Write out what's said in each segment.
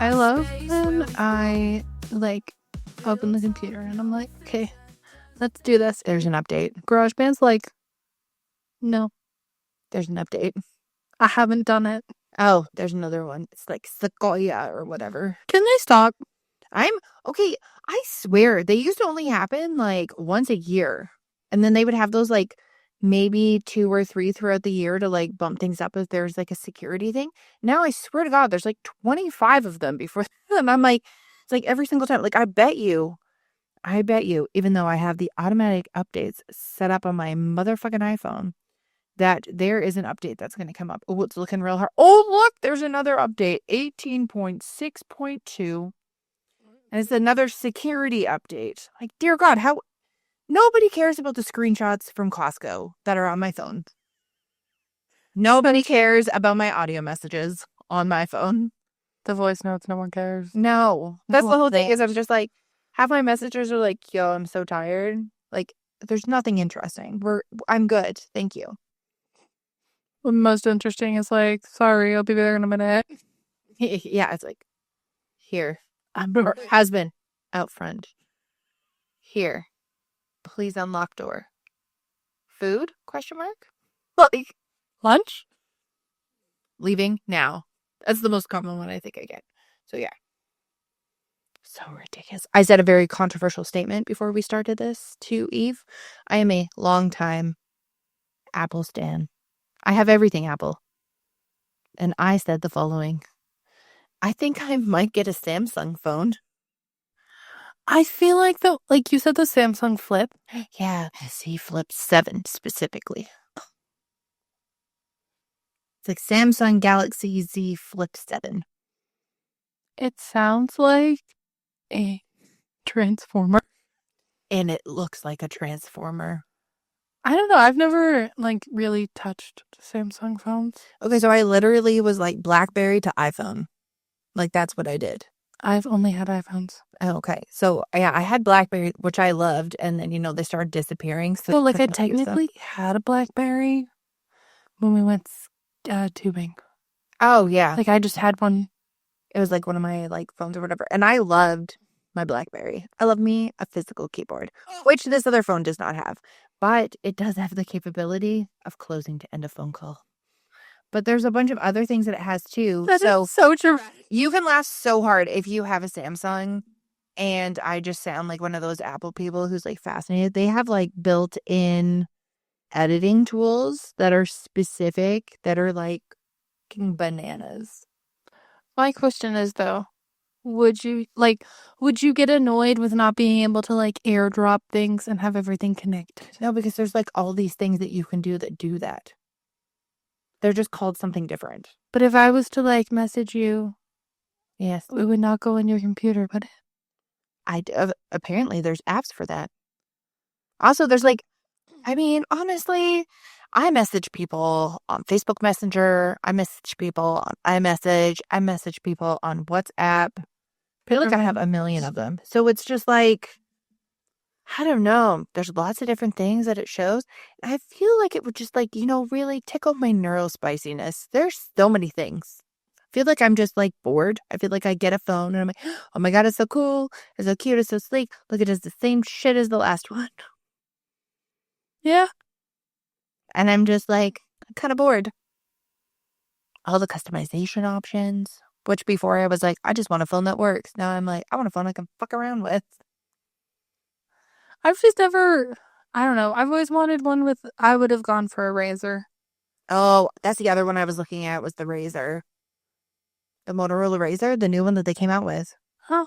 I love when I like open the computer and I'm like, okay, let's do this. There's an update. GarageBand's like, no, there's an update. I haven't done it. Oh, there's another one. It's like Sequoia or whatever. Can they stop? Okay. I swear they used to only happen like once a year. And then they would have those like maybe 2 or 3 throughout the year to like bump things up if there's like a security thing. Now I swear to God, there's like 25 of them before. And I'm like, it's like every single time. Like I bet you, even though I have the automatic updates set up on my motherfucking iPhone, that there is an update that's going to come up. Oh, it's looking real hard. Oh, look, there's another update, 18.6.2. And it's another security update. Like, dear God, how nobody cares about the screenshots from Costco that are on my phone. Nobody cares about my audio messages on my phone. The voice notes, no one cares. No. That's the whole thing is I'm just like, half my messages are like, yo, I'm so tired. Like, there's nothing interesting. I'm good. Thank you. The most interesting is like, sorry, I'll be there in a minute. Yeah, it's like, here. Or husband out front. Here. Please unlock door. Food? Question mark? Like, Lunch? leaving now. That's the most common one I think I get. So yeah. So ridiculous. I said a very controversial statement before we started this to Eve. I am a longtime Apple stan. I have everything Apple. And I said the following. I think I might get a Samsung phone. I feel like you said the Samsung Flip. Yeah, Z Flip 7 specifically. It's like Samsung Galaxy Z Flip 7. It sounds like a transformer. And it looks like a transformer. I don't know. I've never like really touched Samsung phones. Okay, so I literally was like BlackBerry to iPhone. Like that's what I did. I've only had iPhones. Okay, so yeah, I had BlackBerry, which I loved, and then they started disappearing. So like I technically had a BlackBerry when we went tubing. Oh yeah, like I just had one. It was like one of my like phones or whatever, and I loved my BlackBerry. I love me a physical keyboard, which this other phone does not have, but it does have the capability of closing to end a phone call. But there's a bunch of other things that it has too. That is so dramatic. You can laugh so hard if you have a Samsung, and I just sound like one of those Apple people who's like fascinated. They have like built-in editing tools that are specific, that are like bananas. My question is though, would you get annoyed with not being able to like airdrop things and have everything connected? No, because there's like all these things that you can do that. They're just called something different. But if I was to like message you, yes, it would not go on your computer, but apparently there's apps for that. Also, there's like, I mean, honestly, I message people on Facebook Messenger. I message people on iMessage. I message people on WhatsApp. I feel like I have a million of them. So it's just like, I don't know. There's lots of different things that it shows. I feel like it would just like, really tickle my neurospiciness. There's so many things. I feel like I'm just like bored. I feel like I get a phone and I'm like, oh my God, it's so cool. It's so cute. It's so sleek. Look, it does the same shit as the last one. Yeah. And I'm just like, kind of bored. All the customization options, which before I was like, I just want a phone that works. Now I'm like, I want a phone I can fuck around with. I've just never, I don't know. I've always wanted one I would have gone for a Razr. Oh, that's the other one I was looking at was the Razr. The Motorola Razr, the new one that they came out with. Huh.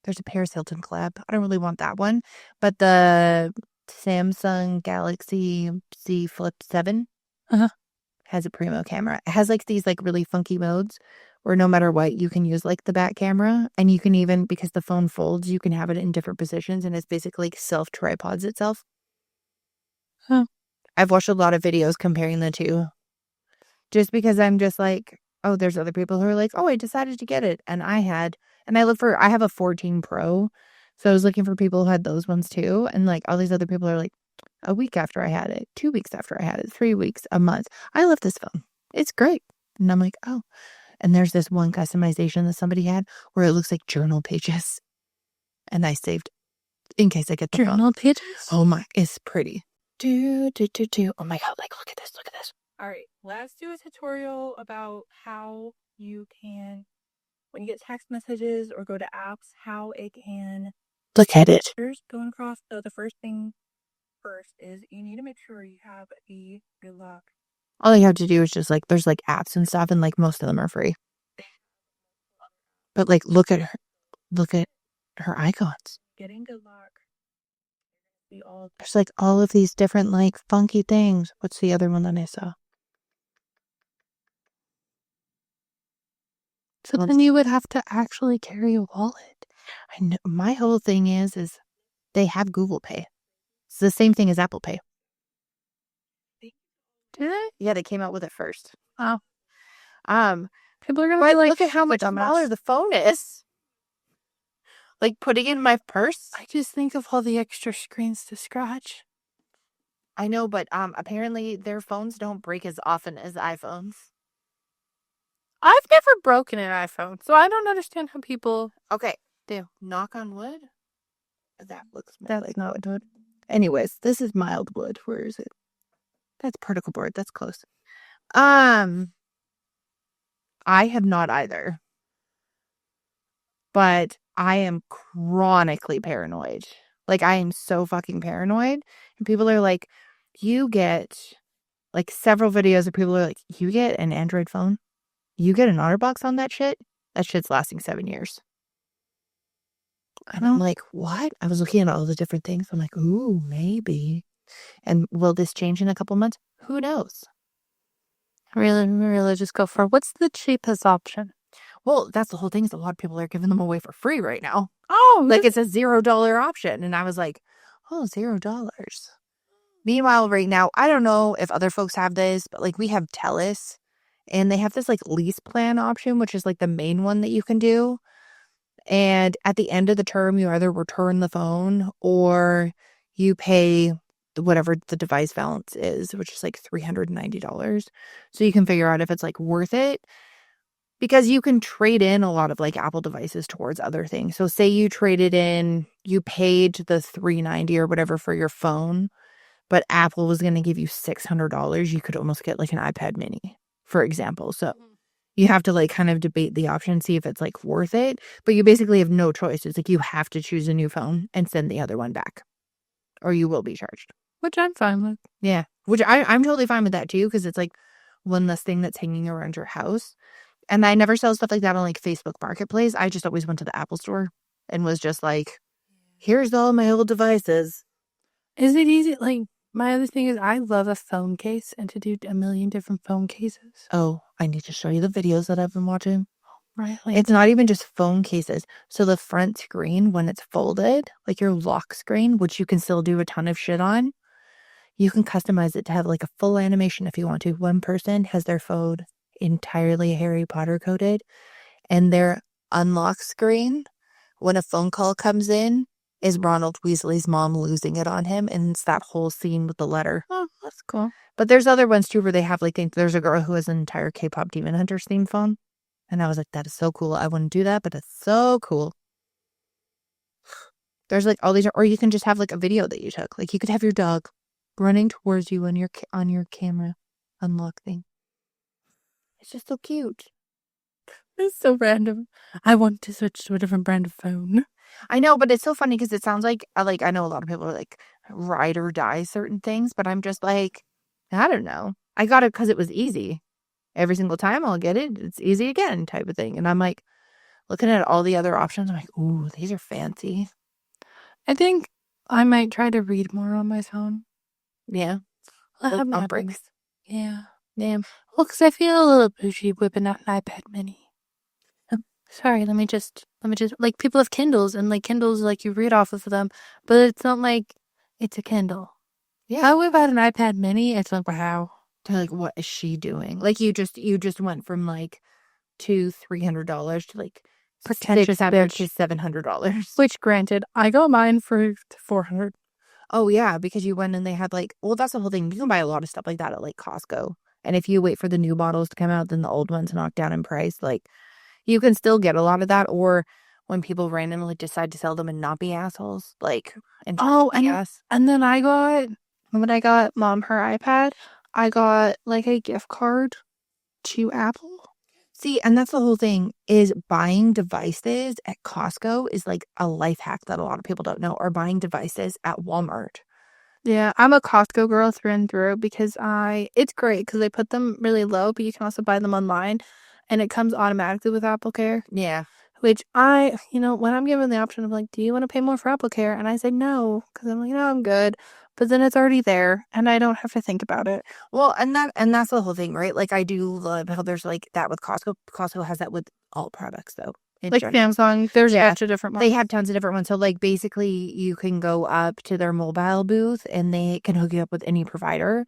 There's a Paris Hilton collab. I don't really want that one. But the Samsung Galaxy Z Flip 7 has a primo camera. It has like these like really funky modes where no matter what, you can use like the back camera, and you can even, because the phone folds, you can have it in different positions, and it's basically like self-tripods itself. Huh. I've watched a lot of videos comparing the two just because I'm just like, oh, there's other people who are like, oh, I decided to get it. And I have a 14 Pro. So I was looking for people who had those ones too. And like all these other people are like, a week after I had it, 2 weeks after I had it, 3 weeks, a month. I love this phone. It's great. And I'm like, oh. And there's this one customization that somebody had where it looks like journal pages. And I saved in case I get the Journal pages? Oh my, it's pretty. Oh my God, like, look at this, look at this. All right, let's do a tutorial about how you can, when you get text messages or go to apps, how it can Look at it. going across. So the first thing first is you need to make sure you have a good lock. All you have to do is just like, there's like apps and stuff, and like most of them are free. But like, look at her icons. Getting good lock. There's like all of these different like funky things. What's the other one that I saw? So then you would have to actually carry a wallet. I know. My whole thing is they have Google Pay. It's the same thing as Apple Pay. Do they? Yeah, they came out with it first. Oh. People are gonna be like, look at how much smaller the phone is. Like putting in my purse. I just think of all the extra screens to scratch. I know, but apparently their phones don't break as often as iPhones. I've never broken an iPhone, so I don't understand how people do. Knock on wood. That looks That's like not wood. Anyways, this is mild wood. Where is it? That's particle board. That's close. I have not either. But I am chronically paranoid. Like, I am so fucking paranoid. And people are like, you get, like, several videos of people are like, you get an Android phone? You get an OtterBox on that shit? That shit's lasting 7 years. And I'm like, what? I was looking at all the different things. I'm like, ooh, maybe. And will this change in a couple months? Who knows? Really just go for what's the cheapest option? Well, that's the whole thing is a lot of people are giving them away for free right now. Oh, like it's a $0 option. And I was like, oh, $0. Meanwhile, right now, I don't know if other folks have this, but like we have TELUS and they have this like lease plan option, which is like the main one that you can do. And at the end of the term, you either return the phone or you pay whatever the device balance is, which is like $390. So you can figure out if it's like worth it. Because you can trade in a lot of like Apple devices towards other things. So say you traded in, you paid the $390 or whatever for your phone, but Apple was going to give you $600. You could almost get like an iPad mini, for example. So you have to like kind of debate the option, see if it's like worth it. But you basically have no choice. It's like you have to choose a new phone and send the other one back or you will be charged. Which I'm fine with. Yeah. Which I'm totally fine with that too because it's like one less thing that's hanging around your house. And I never sell stuff like that on like Facebook Marketplace. I just always went to the Apple store and was just like, here's all my old devices. Is it easy? Like, my other thing is I love a phone case and to do a million different phone cases. Oh, I need to show you the videos that I've been watching. Right. It's not even just phone cases. So the front screen, when it's folded, like your lock screen, which you can still do a ton of shit on, you can customize it to have like a full animation if you want to. One person has their phone entirely Harry Potter coded, and their unlock screen, when a phone call comes in, is Ronald Weasley's mom losing it on him, and it's that whole scene with the letter. Oh, that's cool. But there's other ones too where they have like there's a girl who has an entire K-pop Demon Hunters themed phone, and I was like, that is so cool. I wouldn't do that, but it's so cool. There's like all these, or you can just have like a video that you took. Like you could have your dog running towards you on your camera unlock thing. It's just so cute. It's so random. I want to switch to a different brand of phone. I know, but it's so funny because it sounds like I know a lot of people are like ride or die certain things, but I'm just like, I don't know. I got it because it was easy. Every single time I'll get it, it's easy again type of thing. And I'm like, looking at all the other options, I'm like, ooh, these are fancy. I think I might try to read more on my phone. Yeah. On breaks. Yeah. Damn. Well, because I feel a little bougie whipping out an iPad mini. Sorry, let me just, like, people have Kindles, and, like, Kindles, like, you read off of them, but it's not like it's a Kindle. Yeah. I whip out an iPad mini, it's like, wow. They're like, what is she doing? Like, you just went from, like, $300 to, like, pretentious bitch to $700. Which, granted, I got mine for $400. Oh, yeah, because you went and they had, like, well, that's the whole thing. You can buy a lot of stuff like that at, like, Costco. And if you wait for the new bottles to come out, then the old ones knock down in price. Like, you can still get a lot of that. Or when people randomly decide to sell them and not be assholes, like, and and then when I got Mom her iPad, I got like a gift card to Apple. See, and that's the whole thing, is buying devices at Costco is like a life hack that a lot of people don't know, or buying devices at Walmart. Yeah, I'm a Costco girl through and through because it's great because they put them really low, but you can also buy them online and it comes automatically with Apple Care. Yeah. Which when I'm given the option of like, do you want to pay more for Apple Care? And I say no, because I'm like, no, I'm good. But then it's already there and I don't have to think about it. Well, and that's the whole thing, right? Like, I do love how there's like that with Costco. Costco has that with all products, though. Like Samsung, there's a bunch of different ones. They have tons of different ones. So, like, basically, you can go up to their mobile booth and they can hook you up with any provider.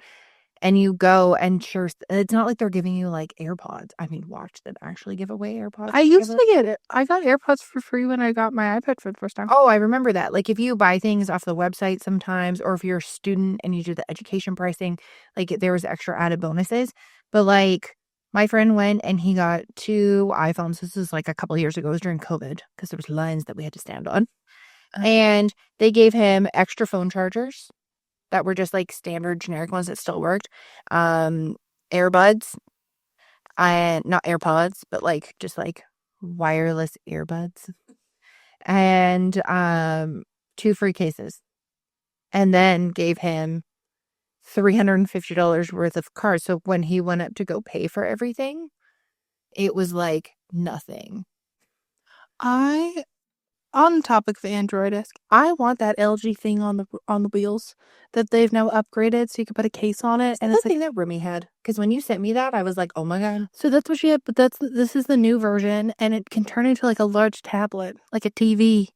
And you go and sure, it's not like they're giving you like AirPods. I mean, watch them actually give away AirPods. I used to get it. I got AirPods for free when I got my iPad for the first time. Oh, I remember that. Like, if you buy things off the website sometimes, or if you're a student and you do the education pricing, like, there was extra added bonuses. But like, my friend went and he got 2 iPhones. This was like a couple of years ago. It was during COVID because there was lines that we had to stand on. And they gave him extra phone chargers that were just like standard generic ones that still worked. Earbuds, and not AirPods, but like just like wireless earbuds, and 2 free cases, and then gave him $350 worth of cards. So when he went up to go pay for everything, it was like nothing. On the topic of Android, I want that LG thing on the wheels that they've now upgraded, so you can put a case on it. And it's the thing that Rumi had, because when you sent me that, I was like, oh my god. So that's what she had, but this is the new version, and it can turn into like a large tablet, like a TV.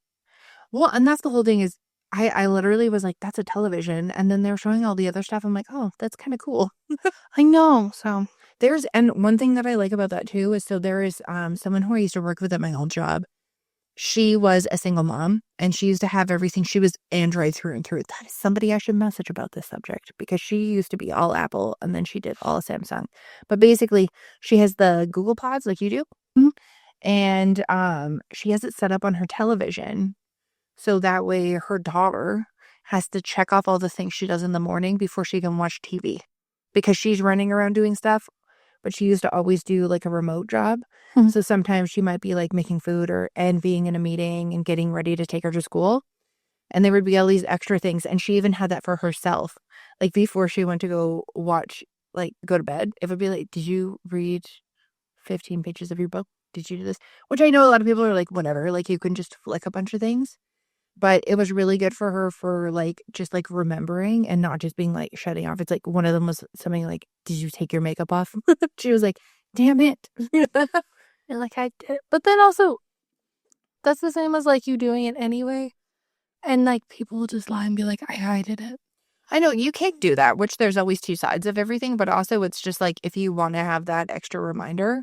Well, and that's the whole thing is, I literally was like, that's a television, and then they're showing all the other stuff. I'm like, oh, that's kind of cool. I know. So and one thing that I like about that too is, so there is someone who I used to work with at my old job. She was a single mom, and she used to have everything. She was Android through and through. That is somebody I should message about this subject, because she used to be all Apple, and then she did all Samsung. But basically, she has the Google Pods like you do. Mm-hmm. And she has it set up on her television, so that way her daughter has to check off all the things she does in the morning before she can watch TV, because she's running around doing stuff. But she used to always do like a remote job. Mm-hmm. So sometimes she might be like making food and being in a meeting and getting ready to take her to school. And there would be all these extra things. And she even had that for herself. Like, before she went to go go to bed, it would be like, did you read 15 pages of your book? Did you do this? Which I know a lot of people are like, whatever, like, you can just flick a bunch of things. But it was really good for her for like just like remembering and not just being like shutting off. It's like, one of them was something like, did you take your makeup off? She was like, damn it. And like I did. But then also, that's the same as like you doing it anyway. And like people will just lie and be like, I did it. I know you can't do that, which there's always 2 sides of everything. But also, it's just like, if you want to have that extra reminder,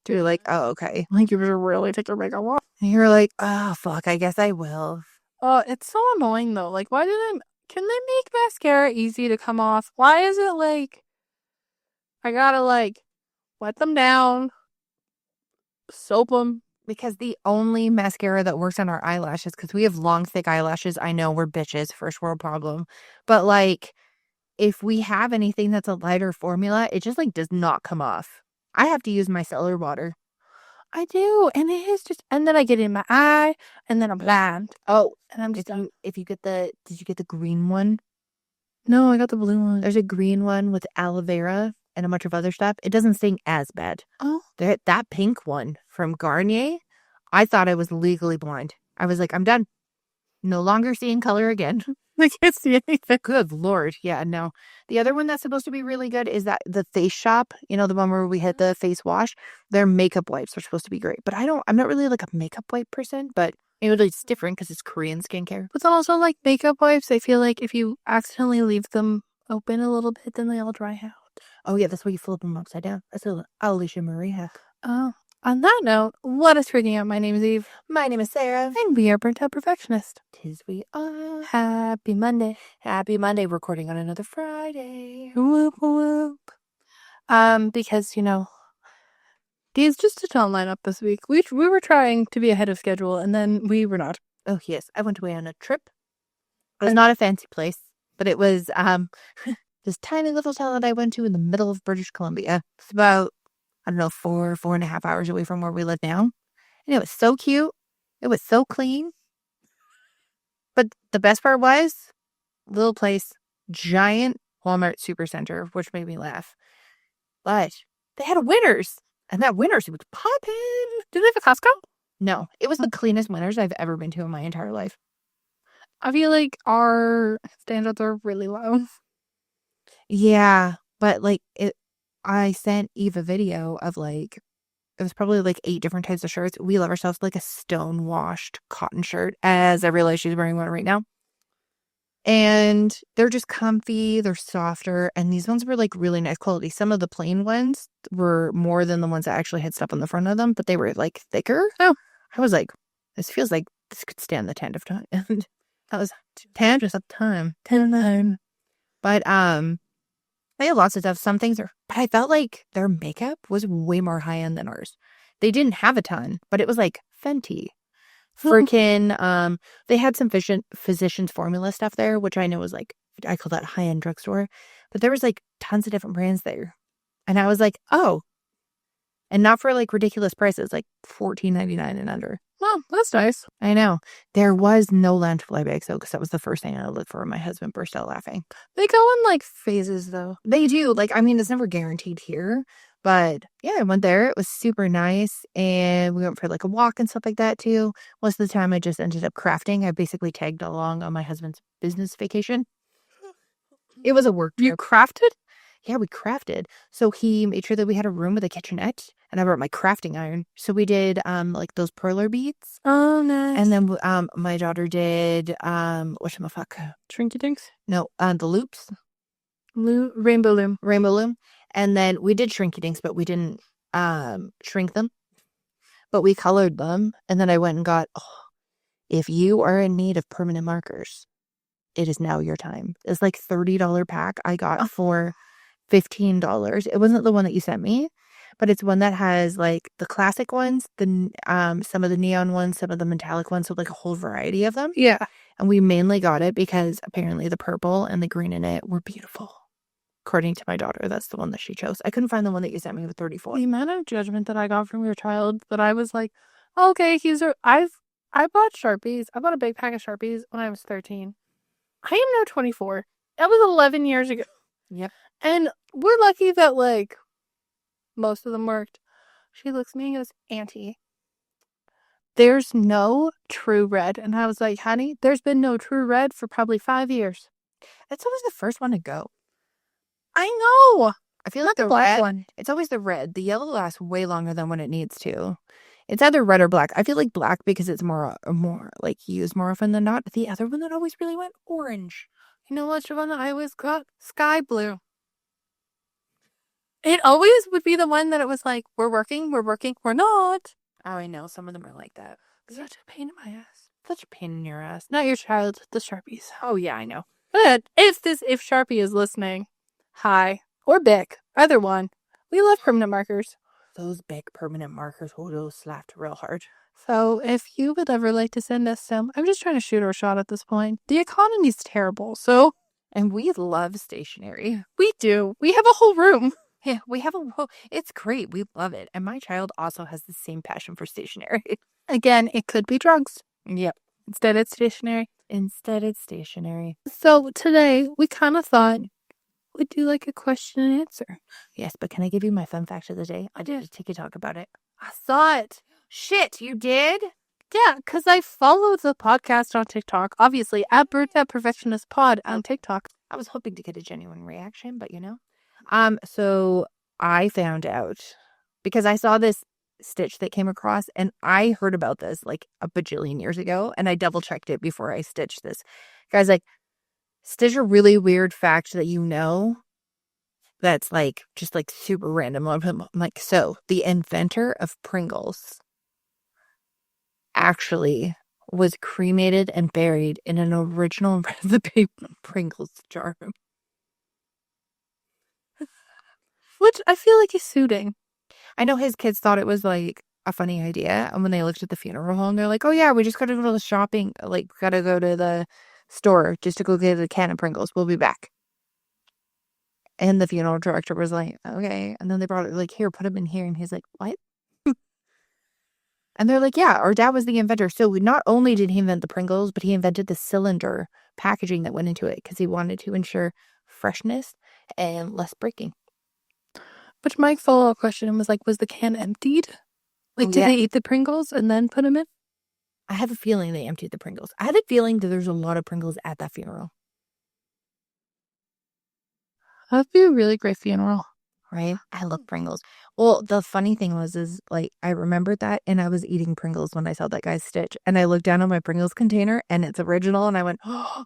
to be like, oh, okay. Like, you should really take your makeup off. And you're like, oh, fuck, I guess I will. It's so annoying though. Like, can they make mascara easy to come off? Why is it like, I gotta like wet them down, soap them? Because the only mascara that works on our eyelashes, because we have long, thick eyelashes. I know we're bitches, first world problem. But like, if we have anything that's a lighter formula, it just like does not come off. I have to use micellar water. I do, and it is just, and then I get it in my eye, and then I'm blind. Oh, and I'm just did you get the green one? No, I got the blue one. There's a green one with aloe vera and a bunch of other stuff. It doesn't sting as bad. Oh, that pink one from Garnier, I thought I was legally blind. I was like, I'm done. No longer seeing color again. I can't see anything. Good Lord. Yeah, no. The other one that's supposed to be really good is that the Face Shop, the one where we had the face wash, their makeup wipes are supposed to be great. But I'm not really like a makeup wipe person, but it's different because it's Korean skincare. But also, like, makeup wipes, I feel like if you accidentally leave them open a little bit, then they all dry out. Oh, yeah, that's why you flip them upside down. That's a Alicia Marie hack. Oh. On that note, let us freaking out. My name is Eve. My name is Sarah. And we are Burnt Out Perfectionist. 'Tis we are. Happy Monday. Happy Monday. Recording on another Friday. Whoop, whoop. Because, Dee's just did not line up this week. We were trying to be ahead of schedule, and then we were not. Oh, yes. I went away on a trip. It was not a fancy place, but it was this tiny little town that I went to in the middle of British Columbia. It's about, I don't know, 4.5 hours away from where we live now. And it was so cute. It was so clean. But the best part was, little place, giant Walmart supercenter, which made me laugh. But they had a Winners. And that Winners was popping. Do they have a Costco? No, it was the cleanest Winners I've ever been to in my entire life. I feel like our standards are really low. Yeah, but I sent Eve a video of it was probably 8 different types of shirts. We love ourselves a stone washed cotton shirt, as I realize she's wearing one right now. And they're just comfy, they're softer, and these ones were really nice quality. Some of the plain ones were more than the ones that actually had stuff on the front of them, but they were thicker. Oh, I was like, this feels like this could stand the test of time. And that was 10 of time. 10 of time. But they had lots of stuff. Some things are, but I felt like their makeup was way more high end than ours. They didn't have a ton, but it was Fenty. Freaking, they had some physician's formula stuff there, which I know was I call that high end drugstore. But there was tons of different brands there. And I was like, oh. And not for ridiculous prices, $14.99 and under. well, that's nice. I know. There was no Land Fly bags though, because that was the first thing I looked for. My husband burst out laughing. They go in phases though. They do. It's never guaranteed here. But yeah, I went there. It was super nice. And we went for a walk and stuff like that too. Most of the time I just ended up crafting. I basically tagged along on my husband's business vacation. It was a work trip. You crafted? Yeah, we crafted. So he made sure that we had a room with a kitchenette, and I brought my crafting iron. So we did those perler beads. Oh, nice. And then my daughter did whatchamacallit? Trinky dinks? No, the loops. Rainbow loom. Rainbow loom. And then we did shrinky dinks, but we didn't shrink them. But we colored them. And then I went and got, if you are in need of permanent markers, it is now your time. It's $30 pack I got for $15. It wasn't the one that you sent me, but it's one that has the classic ones, the some of the neon ones, some of the metallic ones, so a whole variety of them. Yeah. And we mainly got it because apparently the purple and the green in it were beautiful. According to my daughter, that's the one that she chose. I couldn't find the one that you sent me with 34. The amount of judgment that I got from your child that I was like, okay, I bought Sharpies. I bought a big pack of Sharpies when I was 13. I am now 24. That was 11 years ago. Yep. And we're lucky that most of them worked. She looks at me and goes, Auntie, there's no true red. And I was like, honey, there's been no true red for probably 5 years. It's always the first one to go. I know. I feel like the black red one. It's always the red. The yellow lasts way longer than when it needs to. It's either red or black. I feel like black because it's more used more often than not. The other one that always really went orange. You know what's the one that I always got? Sky blue. It always would be the one that it was we're working, we're not. Oh, I know. Some of them are like that. Such a pain in my ass. Such a pain in your ass. Not your child, the Sharpies. Oh, yeah, I know. But if Sharpie is listening, hi. Or Bic. Either one. We love permanent markers. Those big permanent markers, those slapped real hard. So if you would ever like to send us some, I'm just trying to shoot our shot at this point. The economy's terrible, so. And we love stationery. We do. We have a whole room. Yeah, we have it's great. We love it. And my child also has the same passion for stationery. Again, it could be drugs. Yep. Instead, it's stationery. So today, we kind of thought we'd do a question and answer. Yes, but can I give you my fun fact of the day? I did a TikTok about it. I saw it. Shit, you did? Yeah, because I follow the podcast on TikTok, obviously, at Burnt Out Perfectionist Pod on TikTok. I was hoping to get a genuine reaction, but so I found out because I saw this stitch that came across, and I heard about this a bajillion years ago, and I double checked it before I stitched this. Guys, stitch a really weird fact that that's just super random. I'm so the inventor of Pringles actually was cremated and buried in an original recipe Pringles jar. Which I feel like is suiting. I know his kids thought it was like a funny idea. And when they looked at the funeral home, they're like, oh yeah, we just gotta go to the shopping. Like, gotta go to the store just to go get a can of Pringles. We'll be back. And the funeral director was like, okay. And then they brought it like, here, put him in here. And he's like, what? And they're like, yeah, our dad was the inventor. So not only did he invent the Pringles, but he invented the cylinder packaging that went into it because he wanted to ensure freshness and less breaking. But my follow-up question was like, was the can emptied? Like, did they eat the Pringles and then put them in? I have a feeling they emptied the Pringles. I had a feeling that there's a lot of Pringles at that funeral. That'd be a really great funeral. Right? I love Pringles. Well, the funny thing is like, I remembered that and I was eating Pringles when I saw that guy's Stitch. And I looked down on my Pringles container and it's original and I went, oh,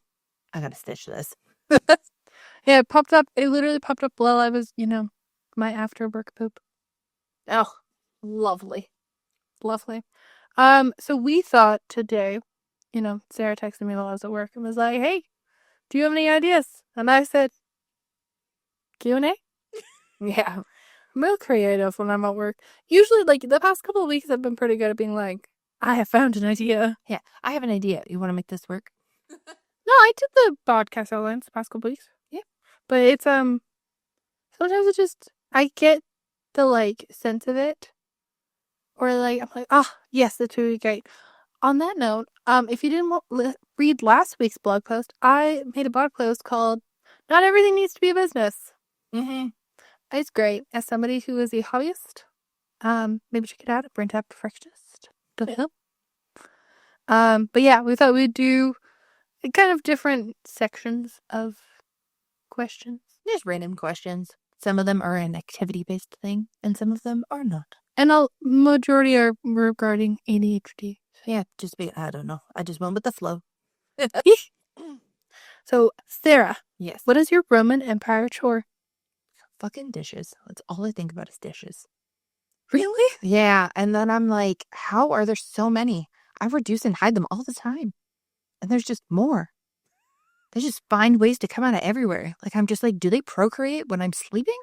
I gotta Stitch this. Yeah, it popped up. It literally popped up while I was, my after work poop. Oh, lovely. Lovely. So we thought today, Sarah texted me while I was at work and was like, hey, do you have any ideas? And I said, Q&A? Yeah. I'm real creative when I'm at work. Usually, like, the past couple of weeks, I've been pretty good at being like, I have found an idea. Yeah, I have an idea. You want to make this work? No, I did the podcast outlines the past couple of weeks. Yeah. But it's, sometimes it just, I get the, like, sense of it. Or, like, I'm like, yes, that's really great. On that note, if you didn't read last week's blog post, I made a blog post called Not Everything Needs to Be a Business. Mm-hmm. It's great. As somebody who is a hobbyist, maybe check it out at Burnt Out Perfectionist. But yeah, we thought we'd do kind of different sections of questions. Just random questions. Some of them are an activity-based thing, and some of them are not. And majority are regarding ADHD. Yeah, I don't know. I just went with the flow. So, Sarah. Yes. What is your Roman Empire chore? Fucking dishes. That's all I think about is dishes. Really? Yeah, and then I'm like, how are there so many? I reduce and hide them all the time. And there's just more. They just find ways to come out of everywhere. Like, I'm just like, do they procreate when I'm sleeping?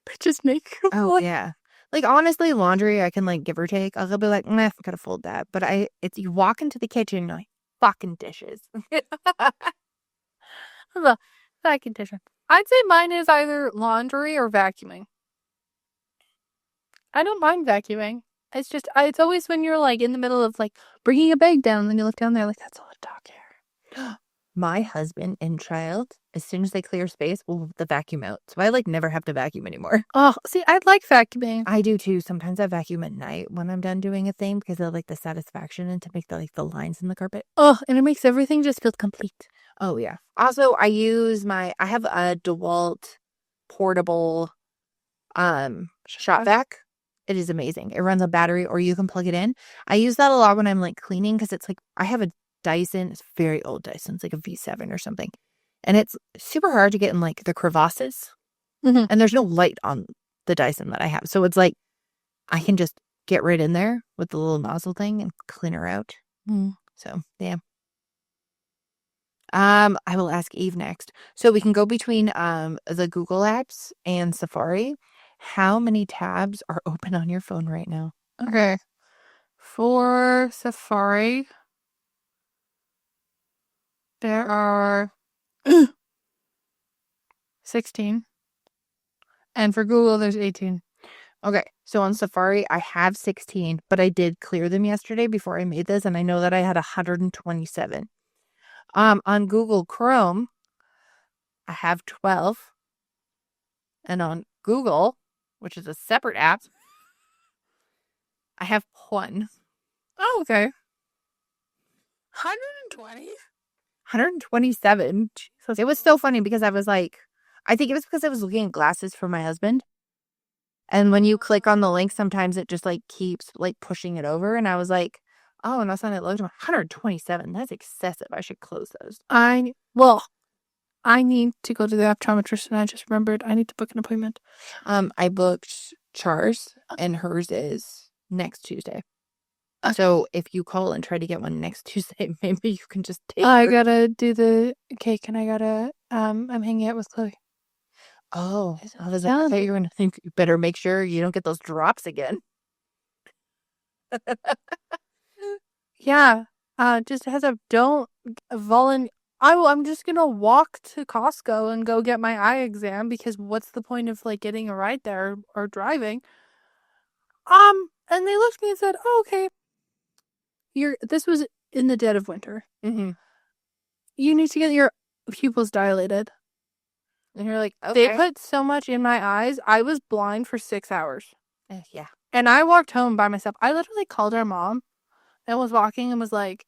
They just make yeah. Like, honestly, laundry, I can, like, give or take. I'll be like, I gotta fold that. But it's you walk into the kitchen, and you're like, fucking dishes. The vacuum dishes. I'd say mine is either laundry or vacuuming. I don't mind vacuuming. It's just, it's always when you're, like, in the middle of, like, bringing a bag down, and then you look down there, like, that's a lot of dog hair. My husband and child, as soon as they clear space, will whip the vacuum out. So I, like, never have to vacuum anymore. Oh, see, I like vacuuming. I do, too. Sometimes I vacuum at night when I'm done doing a thing because I like the satisfaction and to make the lines in the carpet. Oh, and it makes everything just feel complete. Oh, yeah. Also, I have a DeWalt portable shop vac. It is amazing. It runs on battery or you can plug it in. I use that a lot when I'm, like, cleaning because it's like, I have a Dyson. It's a very old Dyson. It's like a V7 or something. And it's super hard to get in, like, the crevasses. Mm-hmm. And there's no light on the Dyson that I have. So it's like, I can just get right in there with the little nozzle thing and clean her out. So, yeah. I will ask Eve next. So we can go between the Google apps and Safari. How many tabs are open on your phone right now? Okay. For Safari, there are 16. And for Google, there's 18. Okay, so on Safari, I have 16, but I did clear them yesterday before I made this, and I know that I had 127. On Google Chrome, I have 12. And on Google, which is a separate app, I have 1. Oh, okay. 120? 127. It was so funny because I was like, I think it was because I was looking at glasses for my husband. And when you click on the link, sometimes it just like keeps like pushing it over. And I was like, oh, and that's when it looked 127. That's excessive. I should close those. I need to go to the optometrist, and I just remembered I need to book an appointment. I booked Char's, and hers is next Tuesday. So if you call and try to get one next Tuesday, maybe you can just take I gotta do the cake, and I gotta, I'm hanging out with Chloe. Oh, I was like, I thought you were going to think you better make sure you don't get those drops again. Yeah. Just a heads up, don't I'm just gonna walk to Costco and go get my eye exam because what's the point of like getting a ride there or driving? And they looked at me and said, oh, okay, this was in the dead of winter. Mm-hmm. You need to get your pupils dilated. And you're like, okay. They put so much in my eyes, I was blind for 6 hours. Yeah. And I walked home by myself. I literally called our mom and was walking and was like,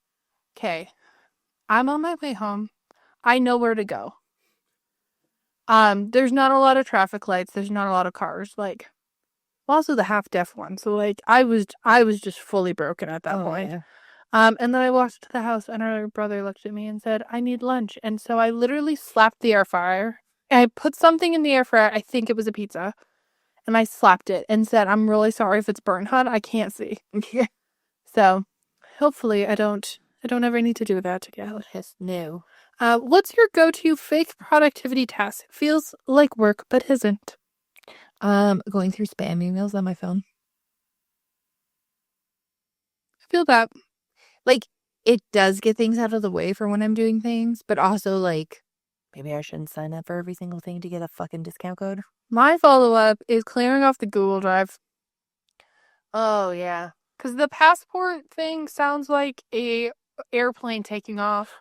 okay, I'm on my way home. I know where to go. There's not a lot of traffic lights. There's not a lot of cars. Like, also the half deaf one. So like, I was just fully broken at that point. Yeah. And then I walked to the house, and our brother looked at me and said, "I need lunch." And so I literally slapped the air fryer. I put something in the air fryer. I think it was a pizza, and I slapped it and said, "I'm really sorry if it's burnt hot. I can't see." So, hopefully, I don't ever need to do that again. Yes, no. What's your go-to fake productivity task? It feels like work, but isn't. Going through spam emails on my phone. I feel that. Like, it does get things out of the way for when I'm doing things, but also, like, maybe I shouldn't sign up for every single thing to get a fucking discount code. My follow-up is clearing off the Google Drive. Oh, yeah. Because the passport thing sounds like a airplane taking off.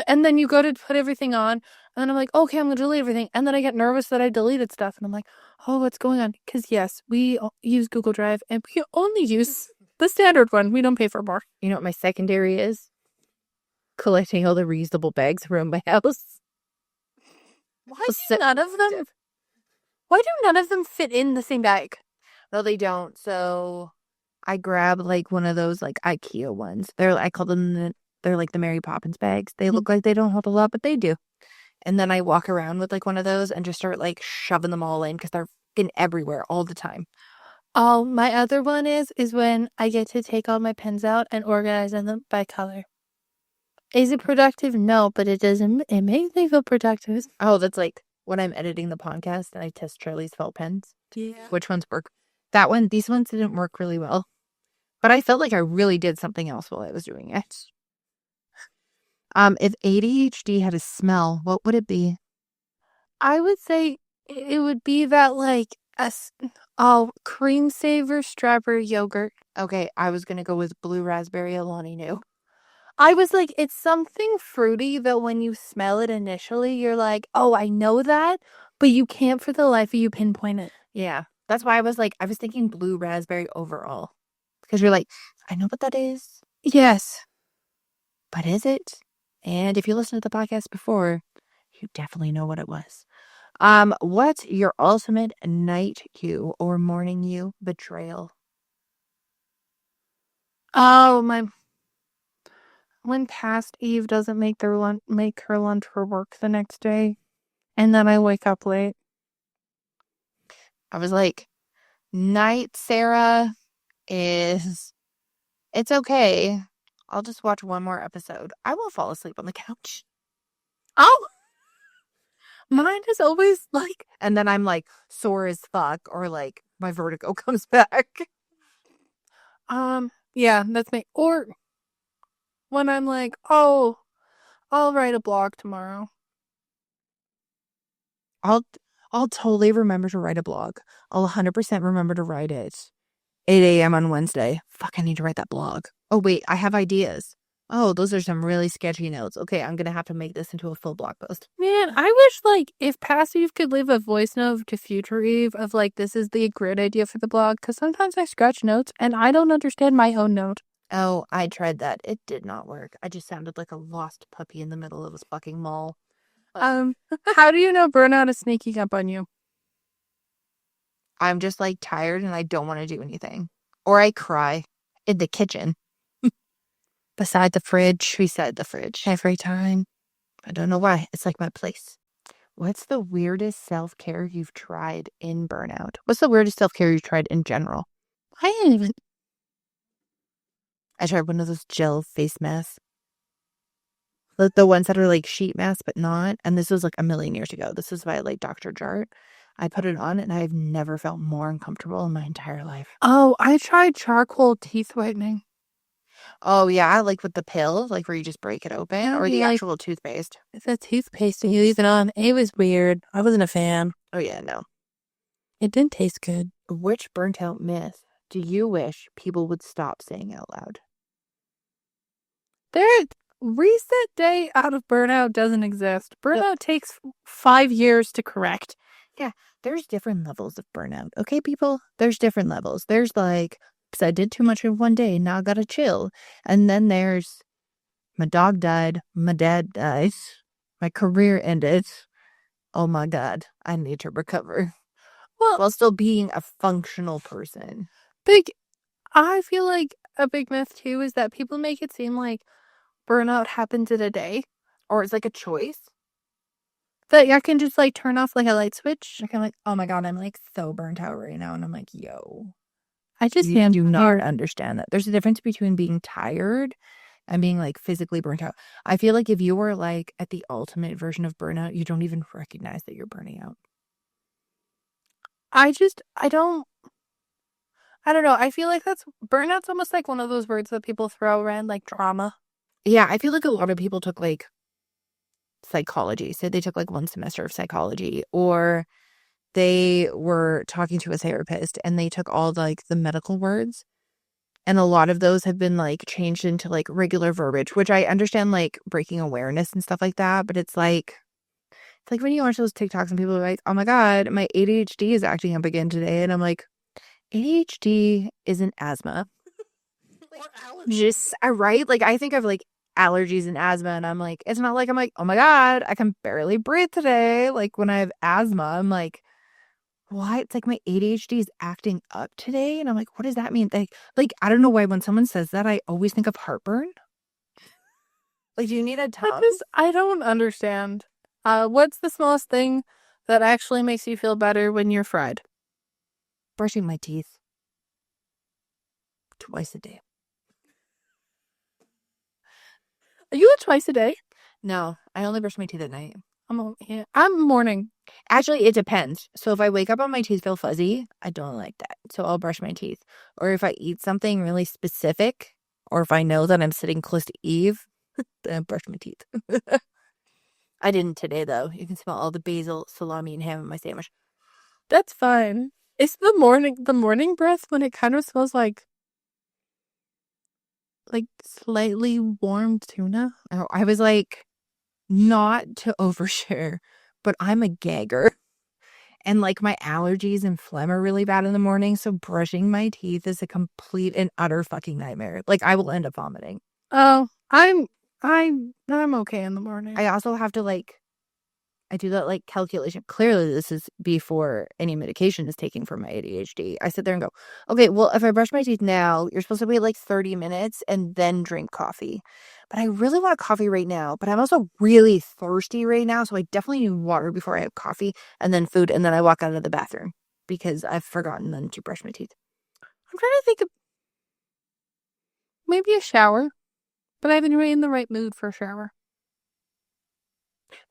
And then you go to put everything on, and then I'm like, okay, I'm going to delete everything. And then I get nervous that I deleted stuff, and I'm like, oh, what's going on? Because, yes, we use Google Drive, and we only use the standard one. We don't pay for more. You know what my secondary is? Collecting all the reusable bags around my house. Why do none of them fit in the same bag? No, they don't. So I grab like one of those like IKEA ones. I call them they're like the Mary Poppins bags. They look like they don't hold a lot, but they do. And then I walk around with like one of those and just start like shoving them all in because they're in everywhere all the time. Oh, my other one is when I get to take all my pens out and organize them by color. Is it productive? No, but it doesn't. It makes me feel productive. Oh, that's like when I'm editing the podcast and I test Charlie's felt pens. Yeah. Which ones work? These ones didn't work really well. But I felt like I really did something else while I was doing it. If ADHD had a smell, what would it be? I would say it would be that like cream saver strawberry yogurt. Okay, I was gonna go with blue raspberry Alani Nu. I was like, it's something fruity that when you smell it initially, you're like, oh, I know that, but you can't for the life of you pinpoint it. Yeah, that's why I was thinking blue raspberry overall. Because you're like, I know what that is. Yes. But is it? And if you listened to the podcast before, you definitely know what it was. What's your ultimate night you or morning you betrayal? Oh, when past Eve doesn't make her lunch for work the next day, and then I wake up late. I was like, night Sarah is, it's okay. I'll just watch one more episode. I will fall asleep on the couch. Oh, mine is always like, and then I'm like sore as fuck, or like my vertigo comes back. yeah, that's me. Or when I'm like, oh, I'll write a blog tomorrow. I'll totally remember to write a blog. I'll 100% remember to write it. 8 a.m. on Wednesday. Fuck, I need to write that blog. Oh, wait, I have ideas. Oh, those are some really sketchy notes. Okay, I'm going to have to make this into a full blog post. Man, I wish, like, if past Eve could leave a voice note to future Eve of, like, this is the great idea for the blog, because sometimes I scratch notes, and I don't understand my own note. Oh, I tried that. It did not work. I just sounded like a lost puppy in the middle of a fucking mall. How do you know burnout is sneaking up on you? I'm just, like, tired, and I don't want to do anything. Or I cry in the kitchen. Beside the fridge. Beside the fridge. Every time. I don't know why. It's like my place. What's the weirdest self-care you've tried in burnout? What's the weirdest self-care you've tried in general? I didn't even... I tried one of those gel face masks. The ones that are like sheet masks, but not. And this was like a million years ago. This is by like Dr. Jart. I put it on and I've never felt more uncomfortable in my entire life. Oh, I tried charcoal teeth whitening. Oh, yeah. Like with the pill, like where you just break it open Yeah, or the like actual toothpaste. it's a toothpaste and you leave it on. It was weird. I wasn't a fan. Oh, yeah. No. It didn't taste good. Which burnt out myth do you wish people would stop saying out loud? Their reset day out of burnout doesn't exist. Burnout takes 5 years to correct. Yeah, there's different levels of burnout. Okay, people? There's different levels. There's like, because I did too much in one day, now I gotta chill. And then there's, my dog died, my dad died, my career ended. Oh my God, I need to recover. Well, While still being a functional person. big I feel like a big myth too is that people make it seem like burnout happens in a day. Or it's like a choice. That I can just like turn off like a light switch. Like I'm like, oh my God, I'm like so burnt out right now. And I'm like, yo. I just You am do not tired. understand that. There's a difference between being tired and being like physically burnt out. I feel like if you were like at the ultimate version of burnout, you don't even recognize that you're burning out. I don't know. I feel like burnout's almost like one of those words that people throw around like drama. Yeah, I feel like a lot of people took like psychology. So they took like one semester of psychology, or they were talking to a therapist and they took all like the medical words. And a lot of those have been like changed into like regular verbiage, which I understand like breaking awareness and stuff like that. But it's like when you watch those TikToks and people are like, oh my God, my ADHD is acting up again today. And I'm like, ADHD isn't asthma. Or allergies. Right? Like I think of like allergies and asthma and I'm like, it's not like I'm like, oh my God, I can barely breathe today. Like when I have asthma, I'm like, what? It's like my ADHD is acting up today. And I'm like, what does that mean? Like I don't know why when someone says that, I always think of heartburn. Like, do you need a tub? I don't understand. What's the smallest thing that actually makes you feel better when you're fried? Brushing my teeth twice a day. Are you a twice a day? No, I only brush my teeth at night. I'm morning. Actually, it depends. So if I wake up and my teeth feel fuzzy, I don't like that. So I'll brush my teeth. Or if I eat something really specific, or if I know that I'm sitting close to Eve, then I brush my teeth. I didn't today, though. You can smell all the basil, salami, and ham in my sandwich. That's fine. It's the morning breath when it kind of smells like slightly warm tuna. Oh, I was like, not to overshare, but I'm a gagger. And like my allergies and phlegm are really bad in the morning. So brushing my teeth is a complete and utter fucking nightmare. Like I will end up vomiting. Oh, I'm okay in the morning. I also have to like, I do that like calculation. Clearly, this is before any medication is taken for my ADHD. I sit there and go, okay, well, if I brush my teeth now, you're supposed to wait like 30 minutes and then drink coffee. But I really want coffee right now. But I'm also really thirsty right now. So I definitely need water before I have coffee and then food. And then I walk out of the bathroom because I've forgotten then to brush my teeth. I'm trying to think of maybe a shower, but I've been really in the right mood for a shower.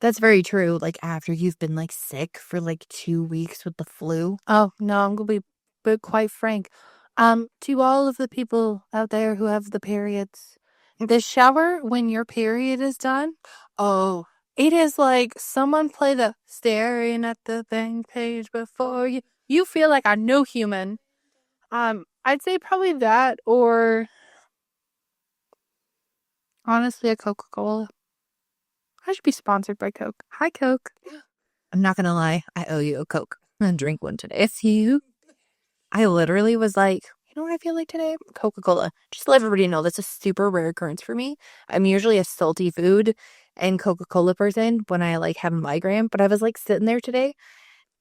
That's very true. Like after you've been like sick for like 2 weeks with the flu. Oh no, I'm gonna be quite frank. To all of the people out there who have the periods, the shower when your period is done, Oh, it is like someone play the staring at the blank page before you. You feel like a new human. I'd say probably that, or honestly, a Coca-Cola. I should be sponsored by Coke. Hi, Coke. I'm not gonna lie. I owe you a Coke. I'm gonna drink one today. It's you. I literally was like, you know what I feel like today? Coca-Cola. Just to let everybody know, that's a super rare occurrence for me. I'm usually a salty food and Coca-Cola person when I like have a migraine. But I was like sitting there today.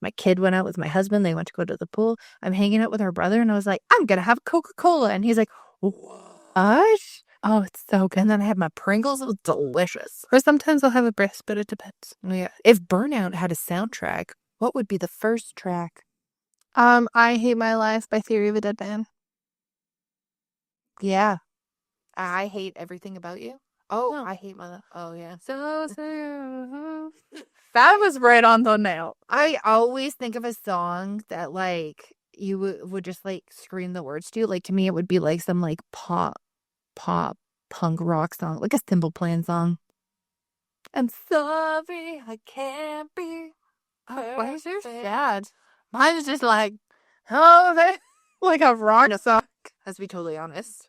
My kid went out with my husband. They went to go to the pool. I'm hanging out with our brother, and I was like, I'm gonna have Coca-Cola. And he's like, what? Oh, it's so good. And then I had my Pringles. It was delicious. Or sometimes I'll have a brisk, but it depends. Yeah. If Burnout had a soundtrack, what would be the first track? I Hate My Life by Theory of a Dead Man. Yeah. I hate everything about you. Oh, No. I hate my. Oh yeah. That was right on the nail. I always think of a song that like you would just like scream the words to. Like to me, it would be like some like pop punk rock song, like a Simple Plan song. I'm sorry, I can't be. Why is yours Perfect. sad? Mine is just like, oh, like a rock song. Let's be totally honest.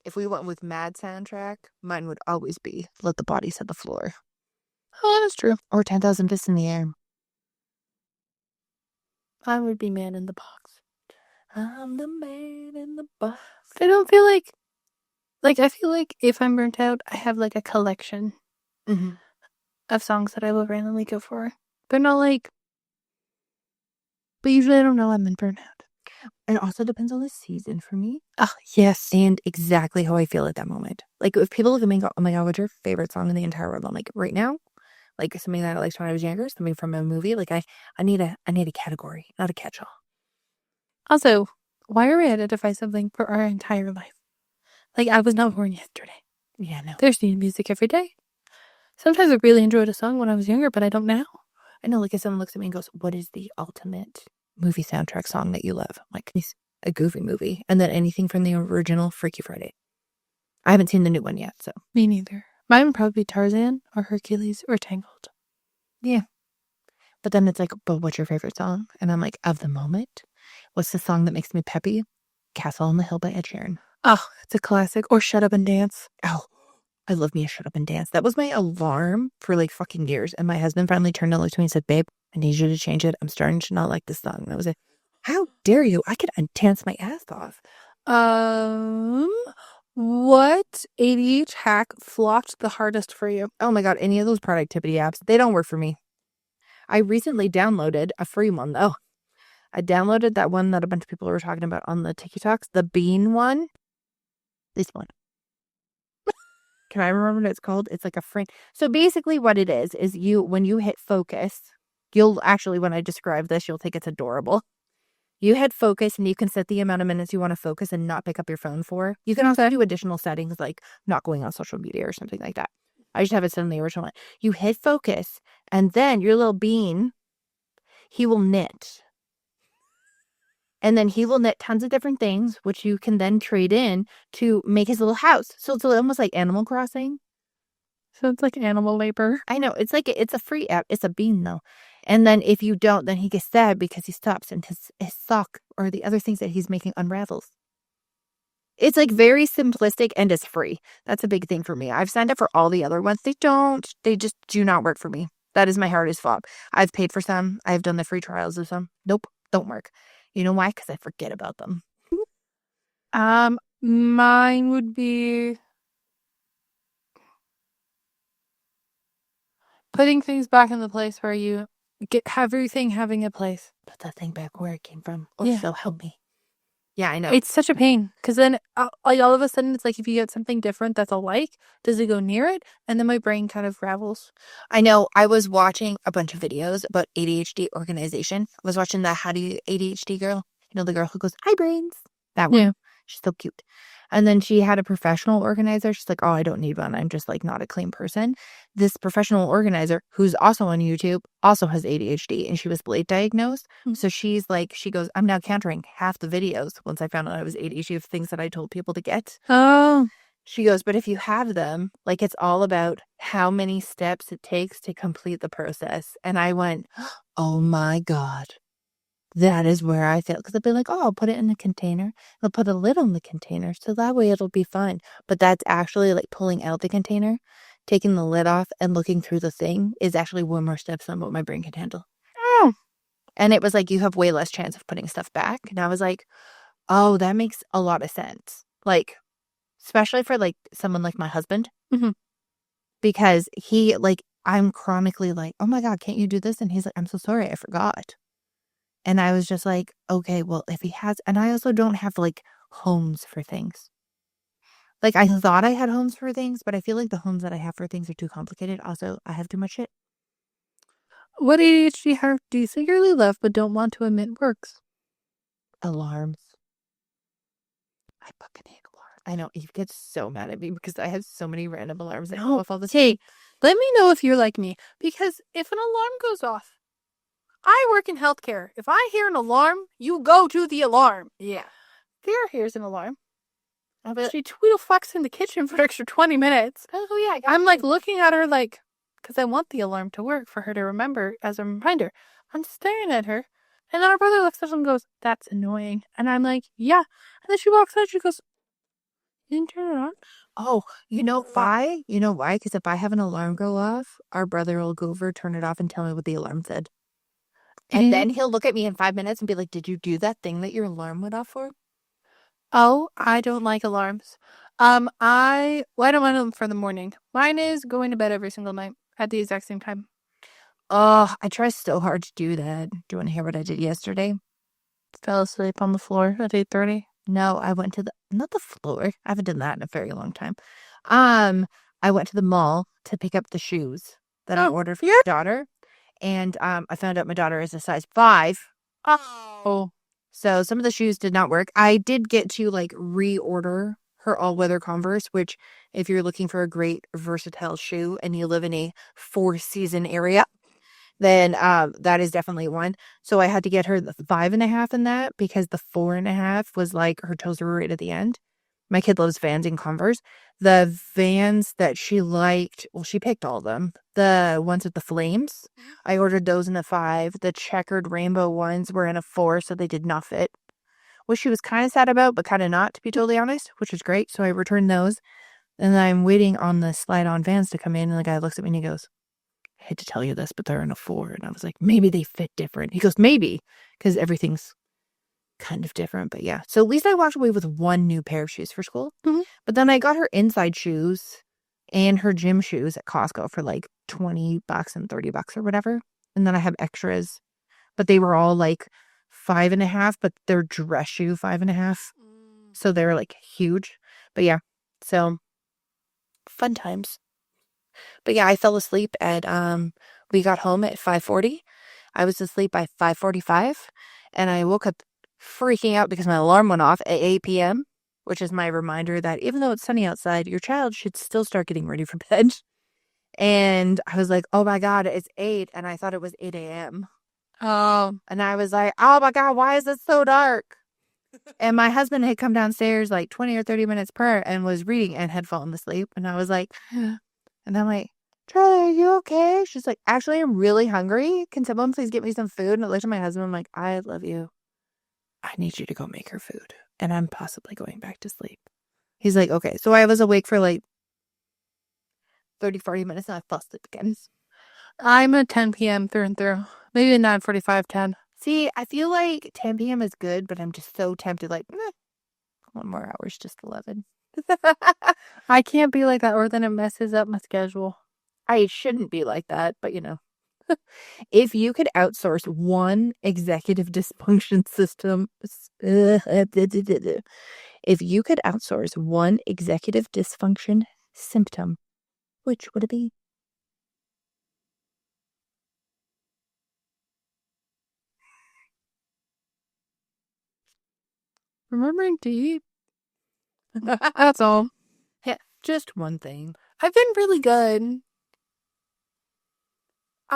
If we went with Mad soundtrack, mine would always be Let the Bodies Hit the Floor. Oh, that's true. Or 10,000 Fists in the Air. Mine would be Man in the Box. I'm the man in the box. I don't feel like I feel like if I'm burnt out, I have like a collection Mm-hmm. of songs that I will randomly go for. They're not like, but usually I don't know I'm in burnout. It also depends on the season for me. Oh, yes. And exactly how I feel at that moment. Like if people look at me and go, oh my God, what's your favorite song in the entire world? I'm like, right now, like something that I liked when I was younger, something from a movie. Like I need a category, not a catch-all. Also, why are we identify something for our entire life? Like, I was not born yesterday. Yeah, no. There's new music every day. Sometimes I really enjoyed a song when I was younger, but I don't now. I know, like if someone looks at me and goes, what is the ultimate movie soundtrack song that you love? I'm like, it's a Goofy movie. And then anything from the original Freaky Friday. I haven't seen the new one yet, so. Me neither. Mine would probably be Tarzan or Hercules or Tangled. Yeah. But then it's like, but what's your favorite song? And I'm like, of the moment? What's the song that makes me peppy? Castle on the Hill by Ed Sheeran. Oh, it's a classic. Or Shut Up and Dance. Oh, I love me a Shut Up and Dance. That was my alarm for like fucking years. And my husband finally turned and looked to me and said, babe, I need you to change it. I'm starting to not like this song. And I was like, how dare you? I could dance my ass off. What ADHD hack flopped the hardest for you? Oh my God, any of those productivity apps, they don't work for me. I recently downloaded a free one though. I downloaded that one that a bunch of people were talking about on the TikToks, the Bean one. This one. Can I remember what it's called? It's like a frame. So basically what it is you, when you hit focus, you'll actually, when I describe this, you'll think it's adorable. You hit focus and you can set the amount of minutes you want to focus and not pick up your phone for. You can also do additional settings like not going on social media or something like that. I just have it set in the original one. You hit focus and then your little bean, he will knit. And then he will knit tons of different things, which you can then trade in to make his little house. So it's almost like Animal Crossing. So it's like animal labor. I know. It's like, it's a free app. It's a bean though. And then if you don't, then he gets sad because he stops and his sock or the other things that he's making unravels. It's like very simplistic and it's free. That's a big thing for me. I've signed up for all the other ones. They just do not work for me. That is my hardest flop. I've paid for some. I've done the free trials of some. Nope, don't work. You know why? Because I forget about them. Mine would be putting things back in the place where you get everything having a place. Put that thing back where it came from. Or Yeah. so help me. Yeah, I know. It's such a pain because then like all of a sudden it's like if you get something different that's alike, does it go near it? And then my brain kind of ravels. I know. I was watching a bunch of videos about ADHD organization. I was watching the How Do You ADHD girl. You know, the girl who goes, hi, brains. That one. Yeah. She's so cute. And then she had a professional organizer. She's like, oh, I don't need one. I'm just like not a clean person. This professional organizer, who's also on YouTube, also has ADHD and she was late diagnosed. Mm-hmm. So she's like, she goes, I'm now countering half the videos once I found out I was ADHD of things that I told people to get. Oh. She goes, but if you have them, like it's all about how many steps it takes to complete the process. And I went, oh my God. That is where I feel, because I'll be like, oh, I'll put it in a container. I'll put a lid on the container, so that way it'll be fine. But that's actually like pulling out the container, taking the lid off, and looking through the thing is actually one more steps than what my brain can handle. Oh. And it was like, you have way less chance of putting stuff back. And I was like, oh, that makes a lot of sense. Like, especially for like someone like my husband, mm-hmm. because he like, I'm chronically like, oh my God, can't you do this? And he's like, I'm so sorry, I forgot. And I was just like, okay, well, if he has, and I also don't have like homes for things. Like I thought I had homes for things, but I feel like the homes that I have for things are too complicated. Also, I have too much shit. What ADHD hack do you secretly love but don't want to admit works? Alarms. I fucking hate alarms. I know Eve gets so mad at me because I have so many random alarms that go No. off all the time. Hey, let me know if you're like me. Because if an alarm goes off, I work in healthcare. If I hear an alarm, you go to the alarm. Yeah. Sarah hears an alarm. She tweedle fucks in the kitchen for an extra 20 minutes. Oh yeah, I'm like looking at her like, because I want the alarm to work for her to remember as a reminder. I'm staring at her. And then our brother looks at us and goes, that's annoying. And I'm like, yeah. And then she walks out. She goes, you didn't turn it on? Oh, you know why? You know why? Because if I have an alarm go off, our brother will go over, turn it off, and tell me what the alarm said. And then he'll look at me in 5 minutes and be like, "Did you do that thing that your alarm went off for?" Oh, I don't like alarms. I don't want them for the morning. Mine is going to bed every single night at the exact same time. Oh, I try so hard to do that. Do you want to hear what I did yesterday? Fell asleep on the floor at 8:30. No, I went to not the floor. I haven't done that in a very long time. I went to the mall to pick up the shoes that I ordered for my daughter. And I found out my daughter is a size 5. Oh. So some of the shoes did not work. I did get to like reorder her all-weather Converse, which if you're looking for a great versatile shoe and you live in a four-season area, then that is definitely one. So I had to get her the 5.5 in that because the 4.5 was like her toes were right at the end. My kid loves Vans and Converse. The Vans that she liked, well, she picked all of them. The ones with the flames, I ordered those in a 5. The checkered rainbow ones were in a 4, so they did not fit. Which she was kind of sad about, but kind of not, to be totally honest, which was great. So I returned those. And then I'm waiting on the slide-on Vans to come in, and the guy looks at me and he goes, I hate to tell you this, but they're in a 4. And I was like, maybe they fit different. He goes, maybe, because everything's kind of different. But yeah, so at least I walked away with one new pair of shoes for school. Mm-hmm. But then I got her inside shoes and her gym shoes at Costco for like $20 and $30 or whatever. And then I have extras, but they were all like 5.5, but they're dress shoe 5.5. So they're like huge. But yeah, so fun times. But yeah, I fell asleep at we got home at 5:40. I was asleep by 5:45 and I woke up freaking out because my alarm went off at 8 p.m., which is my reminder that even though it's sunny outside, your child should still start getting ready for bed. And I was like, "Oh my God, it's 8." And I thought it was 8 a.m. Oh. And I was like, "Oh my God, why is it so dark?" And my husband had come downstairs like 20 or 30 minutes prior and was reading and had fallen asleep. And I was like, and I'm like, Charlie, are you okay? She's like, actually, I'm really hungry. Can someone please get me some food? And I looked at my husband. I'm like, I love you. I need you to go make her food. And I'm possibly going back to sleep. He's like, okay. So I was awake for like 30, 40 minutes and I fell asleep again. I'm a 10 p.m. through and through. Maybe 9:45, 10. See, I feel like 10 p.m. is good, but I'm just so tempted. Like, one more hour is just 11. I can't be like that, or then it messes up my schedule. I shouldn't be like that, but you know. If you could outsource one executive dysfunction system, if you could outsource one executive dysfunction symptom, which would it be? Remembering to eat. That's all. Yeah, just one thing. I've been really good.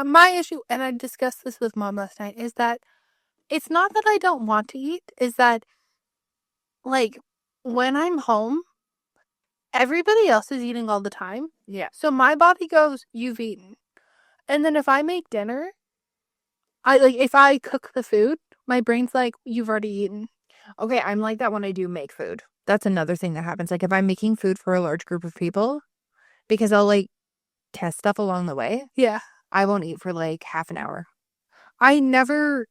My issue, and I discussed this with Mom last night, is that it's not that I don't want to eat, is that, like, when I'm home, everybody else is eating all the time. Yeah. So my body goes, you've eaten. And then if I make dinner, if I cook the food, my brain's like, you've already eaten. Okay, I'm like that when I do make food. That's another thing that happens. Like if I'm making food for a large group of people, because I'll like test stuff along the way, Yeah. I won't eat for like half an hour. I never,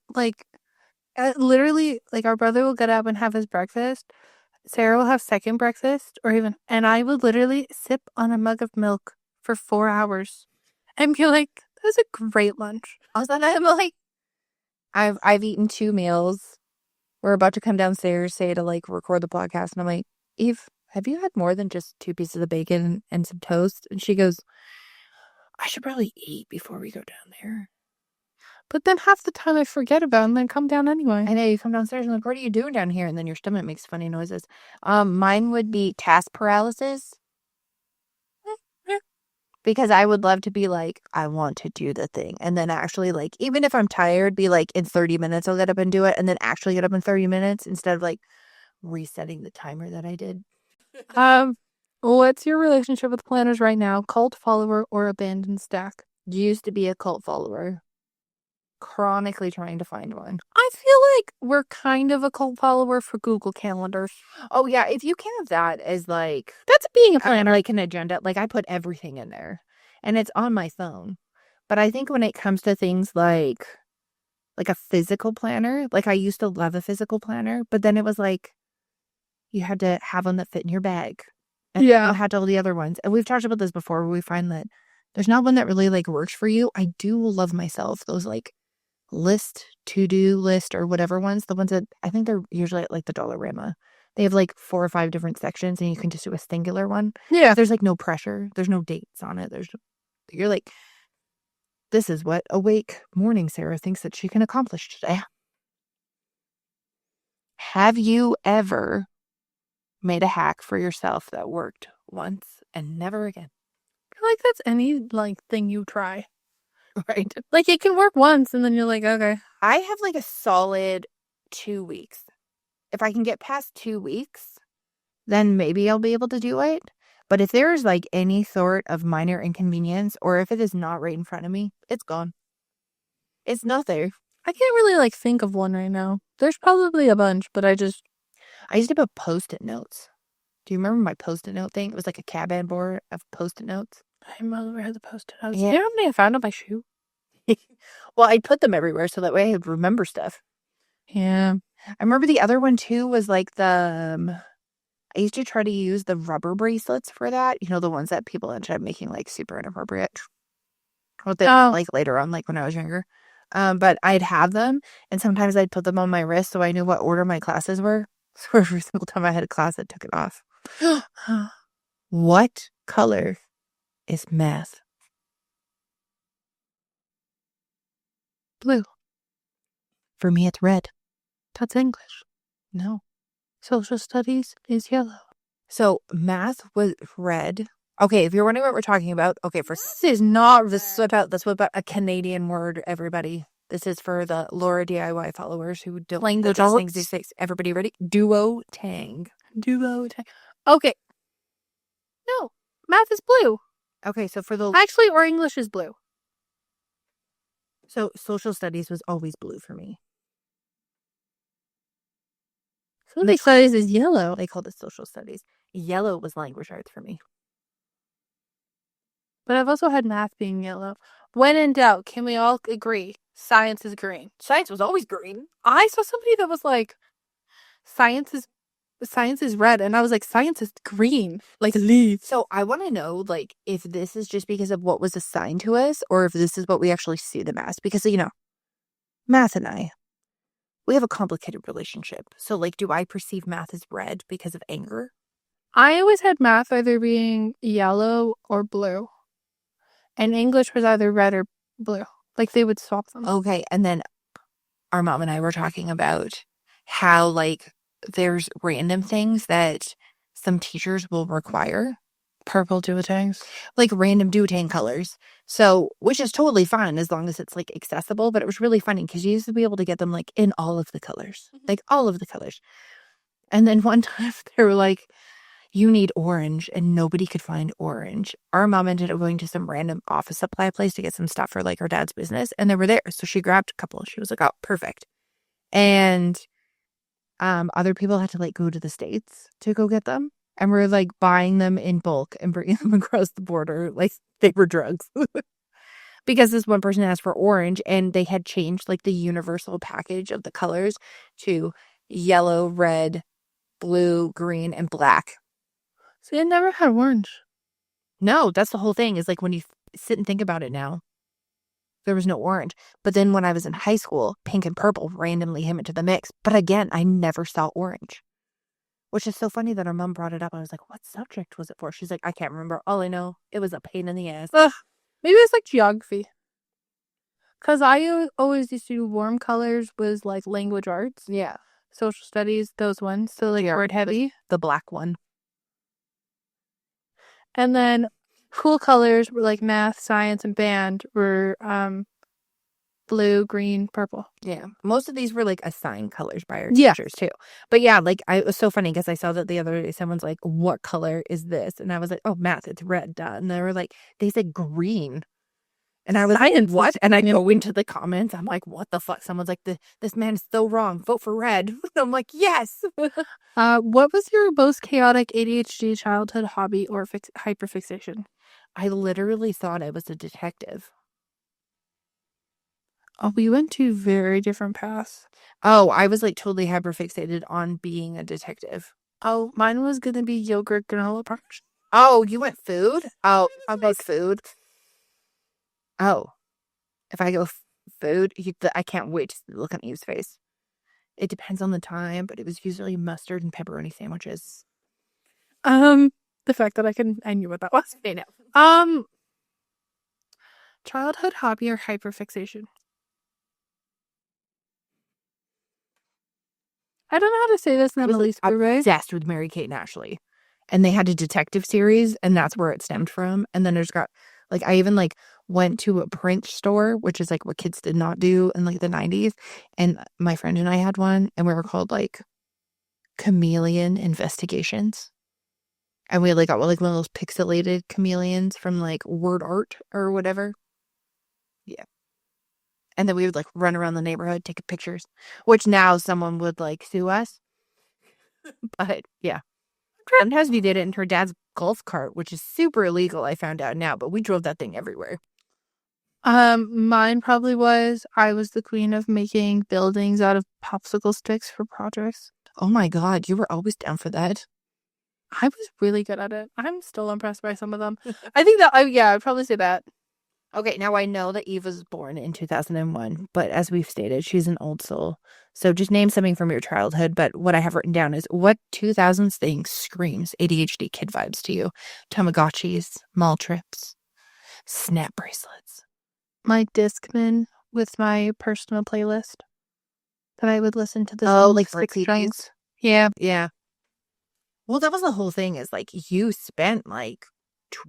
literally, like, our brother will get up and have his breakfast. Sarah will have second breakfast, and I would literally sip on a mug of milk for 4 hours and be like, that was a great lunch. Also, I'm like, I've eaten 2 meals. We're about to come downstairs, say to like record the podcast, and I'm like, Eve, have you had more than just 2 pieces of bacon and some toast? And she goes, I should probably eat before we go down there. But then half the time I forget about it and then come down anyway. I know, you come downstairs and like, what are you doing down here? And then your stomach makes funny noises. Mine would be task paralysis. Because I would love to be like, I want to do the thing. And then actually, like, even if I'm tired, be like, in 30 minutes, I'll get up and do it. And then actually get up in 30 minutes instead of like resetting the timer that I did. What's your relationship with planners right now? Cult follower or abandoned stack? Used to be a cult follower. Chronically trying to find one. I feel like we're kind of a cult follower for Google Calendars. Oh, yeah. If you count that as like, That's being a planner. like an agenda, like I put everything in there and it's on my phone. But I think when it comes to things like a physical planner, like I used to love a physical planner, but then it was like you had to have one that fit in your bag. And Yeah. had all the other ones. And we've talked about this before where we find that there's not one that really like works for you. I do love myself those like to-do list or whatever ones, the ones that I think they're usually at like the Dollarama. They have like 4 or 5 different sections and you can just do a singular one. Yeah. There's like no pressure. There's no dates on it. You're like, this is what awake morning Sarah thinks that she can accomplish today. Have you ever made a hack for yourself that worked once and never again? I feel like that's any like thing you try. Right. Like it can work once and then you're like, okay. I have like a solid 2 weeks. If I can get past 2 weeks, then maybe I'll be able to do it. But if there's like any sort of minor inconvenience or if it is not right in front of me, it's gone. It's not there. I can't really like think of one right now. There's probably a bunch, but I used to put Post-it notes. Do you remember my Post-it note thing? It was like a cabin board of Post-it notes. I never had the Post-it notes. Yeah. You know how many I found on my shoe? Well, I'd put them everywhere so that way I would remember stuff. Yeah. I remember the other one too was like I used to try to use the rubber bracelets for that. You know, the ones that people ended up making like super inappropriate. Like later on, like when I was younger. But I'd have them and sometimes I'd put them on my wrist so I knew what order my classes were. So every single time I had a class, I took it off. What color is math? Blue. For me, it's red. That's English. No. Social studies is yellow. So math was red. Okay, if you're wondering what we're talking about, okay, This is not this is about a Canadian word, everybody. This is for the Laura DIY followers who don't language. Everybody ready? Duotang. Okay. No, math is blue. Okay, so for the Actually, or English is blue. So social studies was always blue for me. Social studies is yellow. They called it social studies. Yellow was language arts for me. But I've also had math being yellow. When in doubt, can we all agree? Science is green. Science was always green. I saw somebody that was like, science is red, and I was like, science is green, like leaves. So I want to know, like, if this is just because of what was assigned to us, or if this is what we actually see them as. Because, you know, math and I, we have a complicated relationship. So, like, do I perceive math as red because of anger? I always had math either being yellow or blue. And English was either red or blue. Like, they would swap them. Okay, and then our mom and I were talking about how, like, there's random things that some teachers will require. Purple duotangs. Like, random duotang colors. So, which is totally fine as long as it's, like, accessible. But it was really funny because you used to be able to get them, like, in all of the colors. Like, all of the colors. And then one time they were like, you need orange, and nobody could find orange. Our mom ended up going to some random office supply place to get some stuff for like her dad's business, and they were there. So she grabbed a couple. She was like, oh, perfect. And other people had to like go to the States to go get them. And we're like buying them in bulk and bringing them across the border like they were drugs. Because this one person asked for orange, and they had changed like the universal package of the colors to yellow, red, blue, green, and black. See, I never had orange. No, that's the whole thing is like when you sit and think about it now, there was no orange. But then when I was in high school, pink and purple randomly came into the mix. But again, I never saw orange, which is so funny that our mom brought it up. I was like, what subject was it for? She's like, I can't remember. All I know, it was a pain in the ass. Maybe it's like geography. Because I always used to do warm colors was like language arts, Yeah. social studies, those ones. So like word heavy. The black one. And then cool colors were like math, science, and band were blue, green, purple. Yeah. Most of these were like assigned colors by our Yeah. teachers too. But yeah, like it was so funny because I saw that the other day someone's like, what color is this? And I was like, oh, math, it's red. Duh. And they were like, they said green. And I was like, what? And I go into the comments. I'm like, what the fuck? Someone's like, this man is so wrong. Vote for red. And I'm like, yes. What was your most chaotic ADHD childhood hobby or hyperfixation? I literally thought I was a detective. Oh, we went two very different paths. Oh, I was like totally hyperfixated on being a detective. Oh, mine was going to be yogurt granola bars. Oh, you went food? Oh, I like food. Oh, if I go food, I can't wait to look on Eve's face. It depends on the time, but it was usually mustard and pepperoni sandwiches. The fact that I knew what that was. I know. Childhood hobby or hyperfixation? I don't know how to say this in the least good way. Obsessed with Mary Kate and Ashley. And they had a detective series, and that's where it stemmed from. And then there's got, like, I even, like, went to a print store, which is, like, what kids did not do in, like, the 90s. And my friend and I had one, and we were called, like, Chameleon Investigations. And we, like, got, like, one of those pixelated chameleons from, like, Word Art or whatever. Yeah. And then we would, like, run around the neighborhood taking pictures, which now someone would, like, sue us. But, yeah. And Husby did it in her dad's golf cart, which is super illegal, I found out now, but we drove that thing everywhere. Mine probably was, I was the queen of making buildings out of popsicle sticks for projects. Oh my god, you were always down for that. I was really good at it. I'm still impressed by some of them. I think that, I'd probably say that. Okay, now I know that Eve was born in 2001, but as we've stated, she's an old soul. So just name something from your childhood, but what I have written down is what 2000s thing screams ADHD kid vibes to you? Tamagotchis, mall trips, snap bracelets. My Discman with my personal playlist that I would listen to the like 6 CDs? strings. Yeah. Yeah. Well, that was the whole thing is like you spent like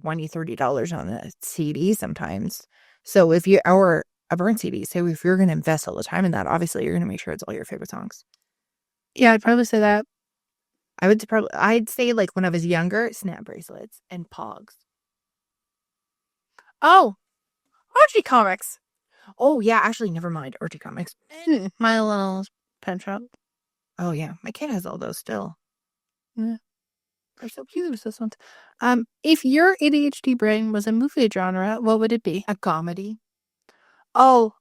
$20, $30 on a CD sometimes. So if you, or a burnt CD, so if you're going to invest all the time in that, obviously you're going to make sure it's all your favorite songs. Yeah, I'd probably say that. I'd say like when I was younger, snap bracelets and pogs. Oh, Archie comics. Oh yeah, actually, never mind. Archie comics. And My Little Pen Shop. Oh yeah, my kid has all those still. Yeah. They're so cute, this one. If your ADHD brain was a movie genre, what would it be? A comedy. Oh,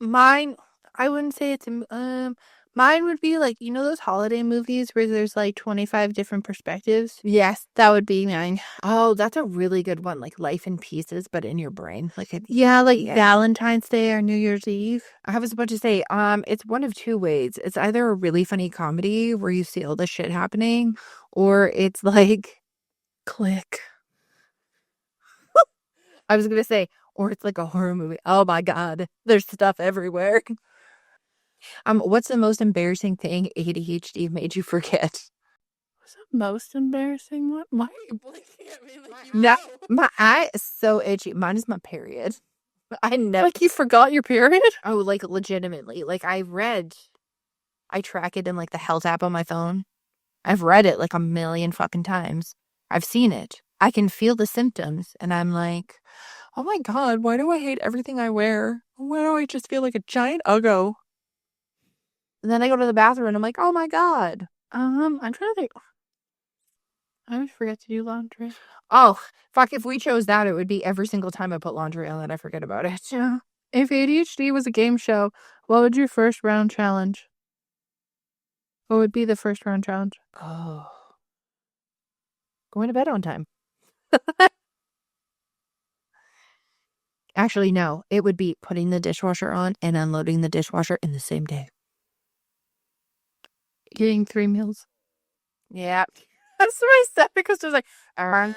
mine, I wouldn't say it's mine would be like, you know those holiday movies where there's like 25 different perspectives? Yes. That would be mine. Oh, that's a really good one. Like Life in Pieces, but in your brain. Like Valentine's Day or New Year's Eve. I was about to say, it's one of two ways. It's either a really funny comedy where you see all the shit happening, or it's like Click. I was gonna say, or it's like a horror movie. Oh my god, there's stuff everywhere. What's the most embarrassing thing ADHD made you forget? What's the most embarrassing one? Why are you blinking at me like you No, my eye is so itchy. Mine is my period. I never. Like you forgot your period? Oh, like legitimately. Like I track it in like the health app on my phone. I've read it like a million fucking times. I've seen it. I can feel the symptoms, and I'm like, oh my god, why do I hate everything I wear? Why do I just feel like a giant uggo? And then I go to the bathroom and I'm like, oh my god. I'm trying to think. I always forget to do laundry. Oh, fuck, if we chose that, it would be every single time I put laundry on that I forget about it. Yeah. If ADHD was a game show, what would your first round challenge? What would be the first round challenge? Oh. Going to bed on time. Actually, no. It would be putting the dishwasher on and unloading the dishwasher in the same day. Eating 3 meals. Yeah. That's what I said because there's like, Is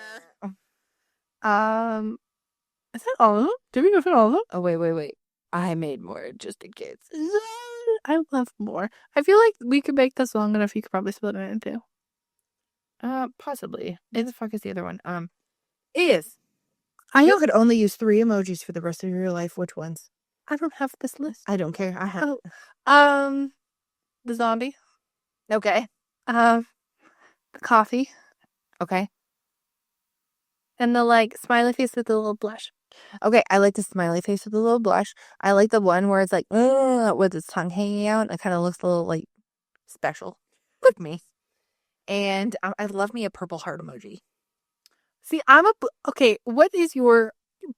that all of them? Did we go through all of them? oh, wait. I made more just in case. I love more. I feel like we could make this long enough. You could probably split it in two. Possibly. Who the fuck is the other one? Is I you don't. could only use 3 emojis for the rest of your life. Which ones? I don't have this list. I don't care. I have. Oh, the zombie. Okay. The coffee. Okay. And the like smiley face with the little blush. Okay. I like the smiley face with a little blush. I like the one where it's like, with its tongue hanging out. It kind of looks a little like special. Look me. And I love me a purple heart emoji. See, okay. What is your,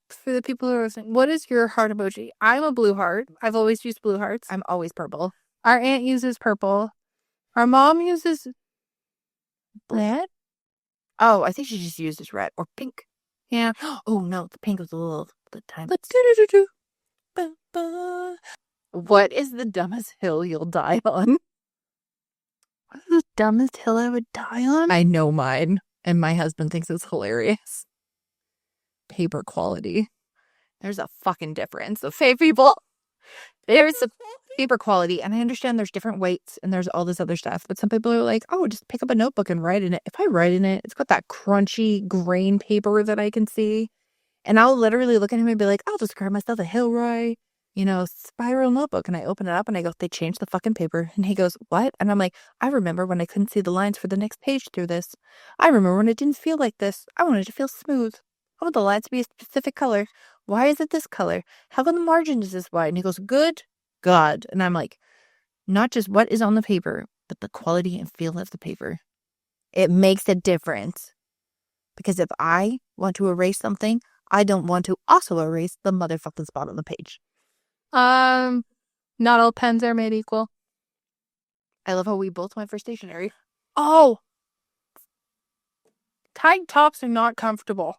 for the people who are listening, what is your heart emoji? I'm a blue heart. I've always used blue hearts. I'm always purple. Our aunt uses purple. Our mom uses red. Oh, I think she just uses red or pink. Yeah. Oh no, the pink was a little the time. Let's do. What is the dumbest hill you'll die on? What's the dumbest hill I would die on? I know mine, and my husband thinks it's hilarious. Paper quality. There's a fucking difference. Okay, people. There's a paper quality, and I understand there's different weights and there's all this other stuff, but some people are like, oh, just pick up a notebook and write in it. If I write in it, it's got that crunchy grain paper that I can see, and I'll literally look at him and be like, I'll just grab myself a Hillroy, spiral notebook, and I open it up and I go, they changed the fucking paper, and he goes, what? And I'm like, I remember when I couldn't see the lines for the next page through this. I remember when it didn't feel like this. I wanted it to feel smooth. I want the lines to be a specific color. Why is it this color? How come the margin is this wide? And he goes, good God. And I'm like, not just what is on the paper, but the quality and feel of the paper. It makes a difference. Because if I want to erase something, I don't want to also erase the motherfucking spot on the page. Not all pens are made equal. I love how we both went for stationery. Oh! Tight tops are not comfortable.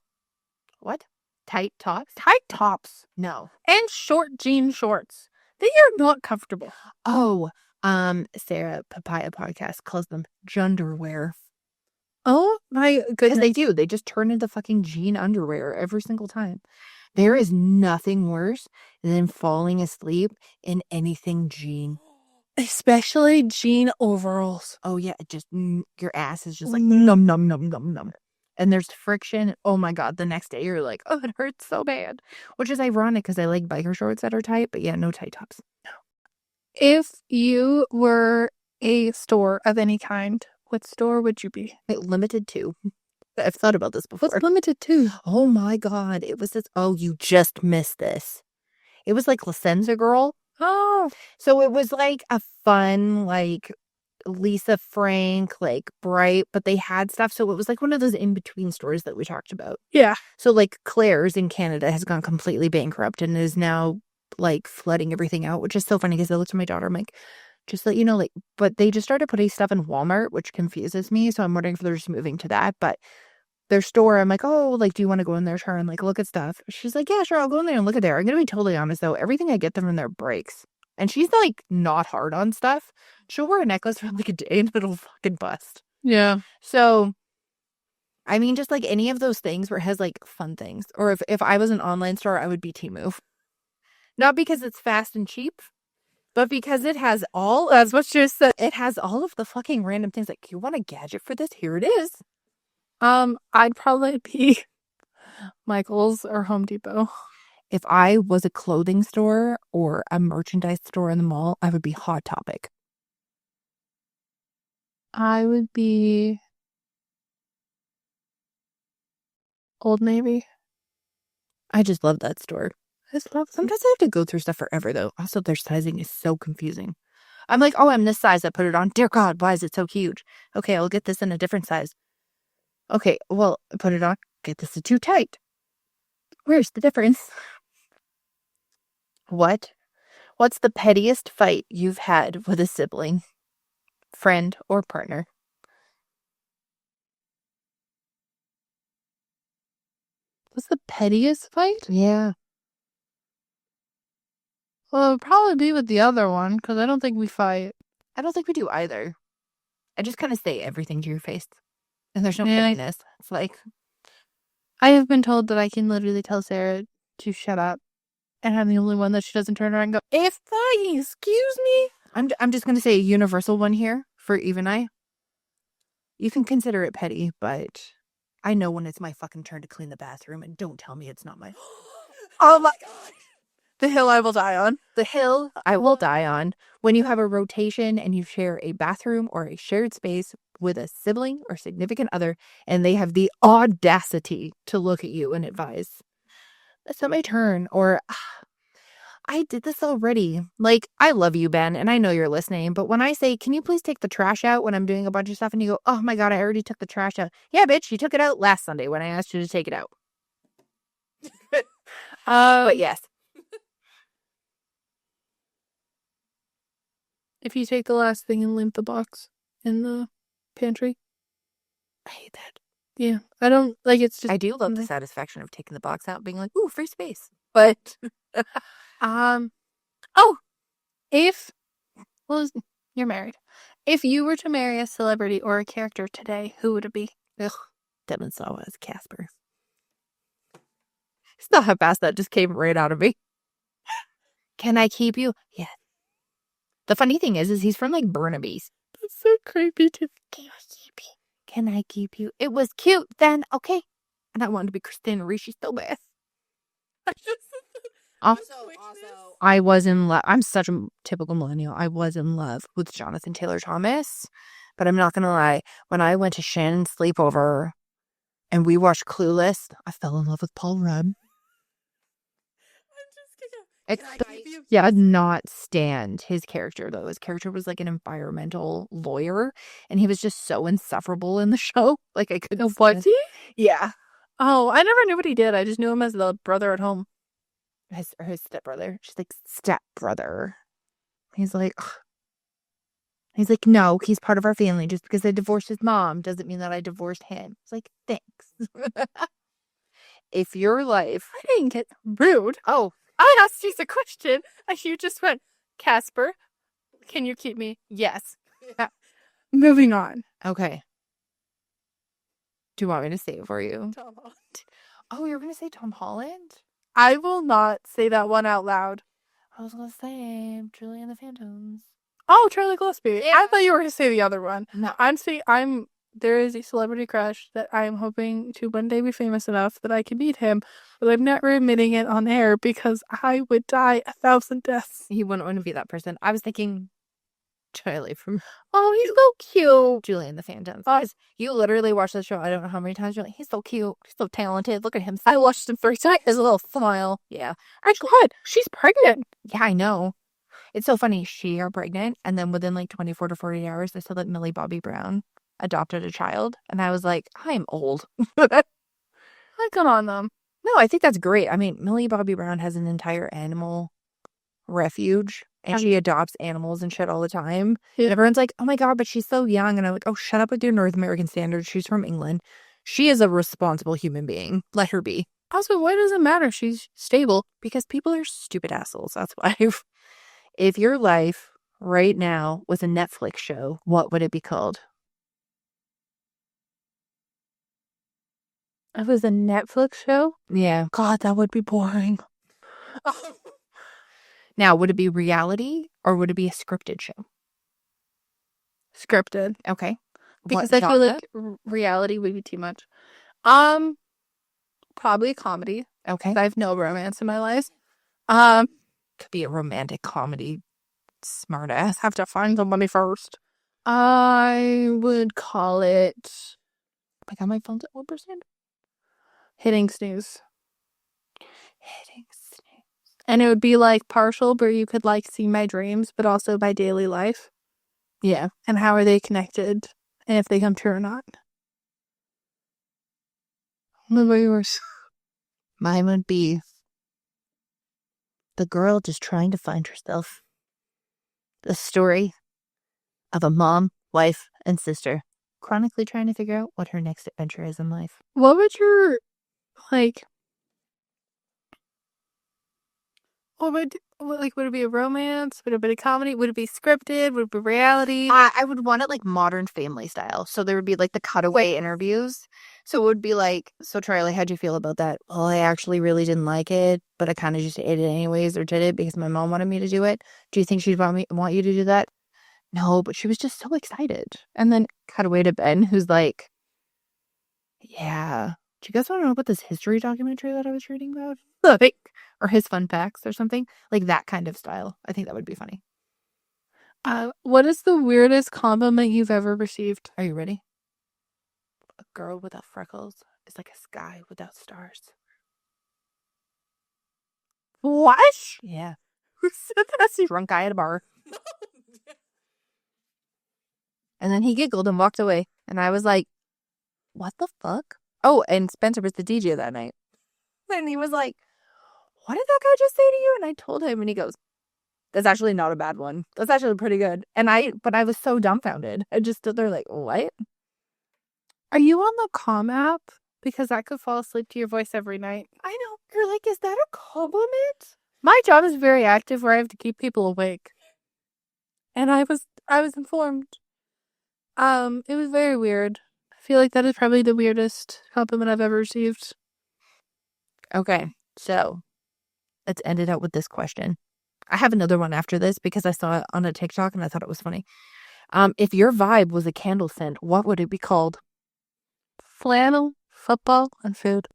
What? Tight tops? Tight tops. No. And short jean shorts. They are not comfortable. Oh, Sarah Papaya Podcast calls them genderwear. Oh my Because goodness. they do. They just turn into fucking jean underwear every single time. There is nothing worse than falling asleep in anything jean. Especially jean overalls. Oh, yeah. It just, your ass is just like, num, num, num, num, num. And there's friction. Oh my God. The next day you're like, oh, it hurts so bad. Which is ironic because I like biker shorts that are tight. But yeah, no tight tops. If you were a store of any kind, what store would you be? Limited to. I've thought about this before. What's limited to? Oh my God. It was this. Oh, you just missed this. It was like La Senza Girl. Oh. So it was like a fun, like Lisa Frank, like bright, but they had stuff. So it was like one of those in-between stores that we talked about. Yeah. So like Claire's in Canada has gone completely bankrupt and is now like flooding everything out, which is so funny because I looked at my daughter, I'm like, just let you know, like, but they just started putting stuff in Walmart, which confuses me. So I'm wondering if they're just moving to that. But their store, I'm like, oh, like, do you want to go in there, Char, and like look at stuff? She's like, yeah, sure, I'll go in there and look at there. I'm gonna be totally honest though, everything I get them from there breaks. And she's like not hard on stuff. She'll wear a necklace for like a day and it'll fucking bust. Yeah. So I mean, just like any of those things where it has like fun things. Or if I was an online store, I would be Temu. Not because it's fast and cheap, but because it has all, as what she said, it has all of the fucking random things. Like, you want a gadget for this? Here it is. I'd probably be Michael's or Home Depot. If I was a clothing store or a merchandise store in the mall, I would be Hot Topic. I would be Old Navy. I just love that store. I just love them. Sometimes I have to go through stuff forever, though. Also, their sizing is so confusing. I'm like, oh, I'm this size. I put it on. Dear God, why is it so huge? Okay, I'll get this in a different size. Okay, well, I put it on. Get this too tight. Where's the difference? What? What's the pettiest fight you've had with a sibling, friend, or partner? What's the pettiest fight? Yeah. Well, it would probably be with the other one, because I don't think we fight. I don't think we do either. I just kind of say everything to your face. And there's no Yeah. pettiness. It's like, I have been told that I can literally tell Sarah to shut up and I'm the only one that she doesn't turn around and go, if excuse me. I'm just gonna say a universal one here for Eve and I. You can consider it petty, but I know when it's my fucking turn to clean the bathroom, and don't tell me it's not my. Oh my god. The hill I will die on. The hill I will die on. When you have a rotation and you share a bathroom or a shared space with a sibling or significant other, and they have the audacity to look at you and advise, "That's not my turn," or "I did this already." Like, I love you, Ben, and I know you're listening, but when I say, "Can you please take the trash out?" when I'm doing a bunch of stuff, and you go, "Oh my god, I already took the trash out." Yeah, bitch, you took it out last Sunday when I asked you to take it out. But yes. If you take the last thing and leave the box in the pantry. I hate that. Yeah. I don't, like, it's just. I do love the satisfaction of taking the box out, being like, "Ooh, free space." But, oh, if, well, you're married. If you were to marry a celebrity or a character today, who would it be? ugh, Devin saw as Casper. It's not how fast that just came right out of me. Can I keep you? Yeah. The funny thing is he's from like Burnaby's. That's so creepy to. Can I keep you? Can I keep you? It was cute then, okay. And I wanted to be Christina Ricci so bad. I was in love. I'm such a typical millennial. I was in love with Jonathan Taylor Thomas. But I'm not going to lie. When I went to Shannon's sleepover and we watched Clueless, I fell in love with Paul Rudd. I did not stand his character, though. His character was like an environmental lawyer, and he was just so insufferable in the show. Like, I couldn't. Was he? Yeah. Oh, I never knew what he did. I just knew him as the brother at home. His stepbrother. She's like, stepbrother. He's like, ugh. He's like, no, he's part of our family. Just because I divorced his mom doesn't mean that I divorced him. It's like, thanks. If your life. I didn't get rude. Oh. I asked you the question, and you just went, Casper, can you keep me? Yes. Moving on. Okay. Do you want me to say it for you? Tom Holland. Oh, you're going to say Tom Holland? I will not say that one out loud. I was going to say Julie and the Phantoms. Oh, Charlie Gillespie. Yeah. I thought you were going to say the other one. No. There is a celebrity crush that I am hoping to one day be famous enough that I can meet him, but I'm never admitting it on air because I would die 1,000 deaths. You wouldn't want to be that person. I was thinking Charlie from Oh, he's so cute. Julie and the Phantoms. You literally watched the show. I don't know how many times you're like, he's so cute. He's so talented. Look at him. I watched him 3 times. His little smile. Yeah. God, she's pregnant. Yeah, I know. It's so funny. She are pregnant, and then within like 24 to 48 hours, they said that Millie Bobby Brown adopted a child, and I was like, I'm old. Good on them. No, I think that's great. I mean, Millie Bobby Brown has an entire animal refuge, and she adopts animals and shit all the time. Yeah. And everyone's like, oh my god, but she's so young. And I'm like, oh, shut up with your North American standards. She's from England. She is a responsible human being. Let her be. Also, why does it matter? She's stable. Because people are stupid assholes. That's why. If your life right now was a Netflix show, what would it be called? It was a Netflix show? Yeah. God, that would be boring. Now, would it be reality or would it be a scripted show? Scripted. Okay. Because I feel like reality would be too much. Probably a comedy. Okay. I have no romance in my life. Could be a romantic comedy. Smartass. Have to find somebody first. I would call it. Oh my god, my phone's at 1%. Hitting snooze. Hitting snooze. And it would be like partial, where you could like see my dreams, but also my daily life. Yeah. And how are they connected? And if they come true or not. What about yours? Mine would be the girl just trying to find herself. The story of a mom, wife, and sister chronically trying to figure out what her next adventure is in life. What would your, like, would it be a romance? Would it be a comedy? Would it be scripted? Would it be reality? I would want it like Modern Family style. So there would be like the cutaway interviews. So it would be like, so Charlie, how'd you feel about that? Well, I actually really didn't like it, but I kind of just ate it anyways or did it because my mom wanted me to do it. Do you think she'd want you to do that? No, but she was just so excited. And then cut away to Ben, who's like, yeah. Do you guys want to know about this history documentary that I was reading about? Like, or his fun facts or something? Like that kind of style. I think that would be funny. What is the weirdest compliment you've ever received? Are you ready? A girl without freckles is like a sky without stars. What? Yeah. Who said that? That's a drunk guy at a bar. And then he giggled and walked away. And I was like, what the fuck? Oh, and Spencer was the DJ that night. And he was like, what did that guy just say to you? And I told him, and he goes, that's actually not a bad one. That's actually pretty good. But I was so dumbfounded. I just stood there like, what? Are you on the Calm app? Because I could fall asleep to your voice every night. I know. You're like, is that a compliment? My job is very active where I have to keep people awake. And I was informed. It was very weird. I feel like that is probably the weirdest compliment I've ever received. Okay, so let's end it out with this question. I have another one after this because I saw it on a TikTok and I thought it was funny. If your vibe was a candle scent, what would it be called? Flannel, football, and food.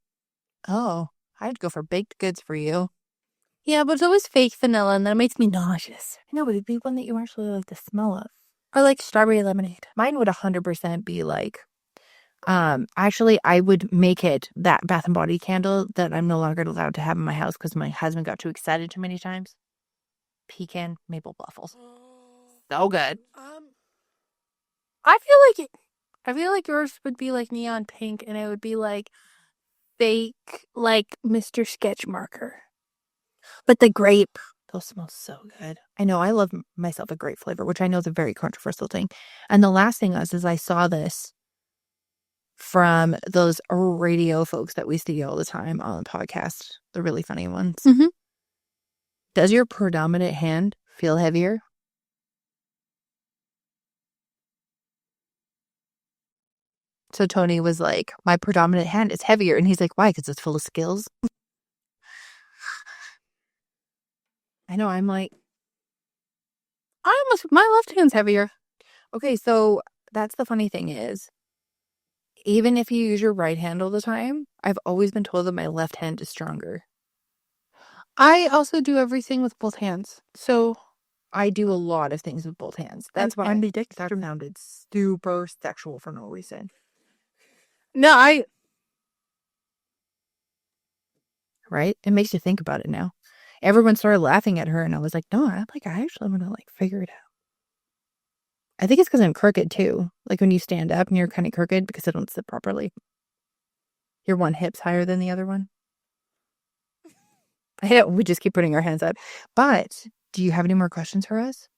Oh, I'd go for baked goods for you. Yeah, but it's always fake vanilla and that makes me nauseous. No, but it'd be one that you actually like the smell of. Or like strawberry lemonade. Mine would 100% be like, actually, I would make it that Bath and Body candle that I'm no longer allowed to have in my house because my husband got too excited too many times. Pecan maple waffles. So good. I feel like yours would be like neon pink and it would be like fake, like Mr. Sketch marker. But the grape. Those smell so good. I know. I love myself a grape flavor, which I know is a very controversial thing. And the last thing is I saw this from those radio folks that we see all the time on the podcast, the really funny ones. Mm-hmm. Does your predominant hand feel heavier? So Tony was like, my predominant hand is heavier. And he's like, why? Because it's full of skills. I know. I'm like, My left hand's heavier. okay, so that's the funny thing is, even if you use your right hand all the time, I've always been told that my left hand is stronger. I also do everything with both hands. So I do a lot of things with both hands. That's why ambidextrous. that sounded super sexual for no reason. No, Right? It makes you think about it now. Everyone started laughing at her, and I was like, no, I actually want to like figure it out. I think it's because I'm crooked too. Like when you stand up and you're kind of crooked because I don't sit properly. Your one hip's higher than the other one. I know we just keep putting our hands up. But do you have any more questions for us?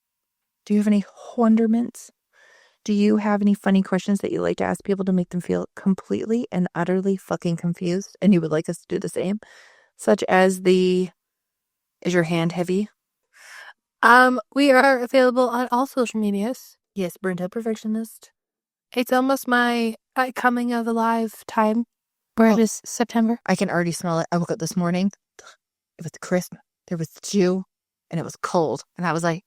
Do you have any wonderments? Do you have any funny questions that you like to ask people to make them feel completely and utterly fucking confused? And you would like us to do the same? Such as is your hand heavy? we are available on all social medias. Yes, Burnt Out Perfectionist. It's almost my coming of alive time. Where it is September. I can already smell it. I woke up this morning. It was crisp. There was dew. And it was cold. And I was like,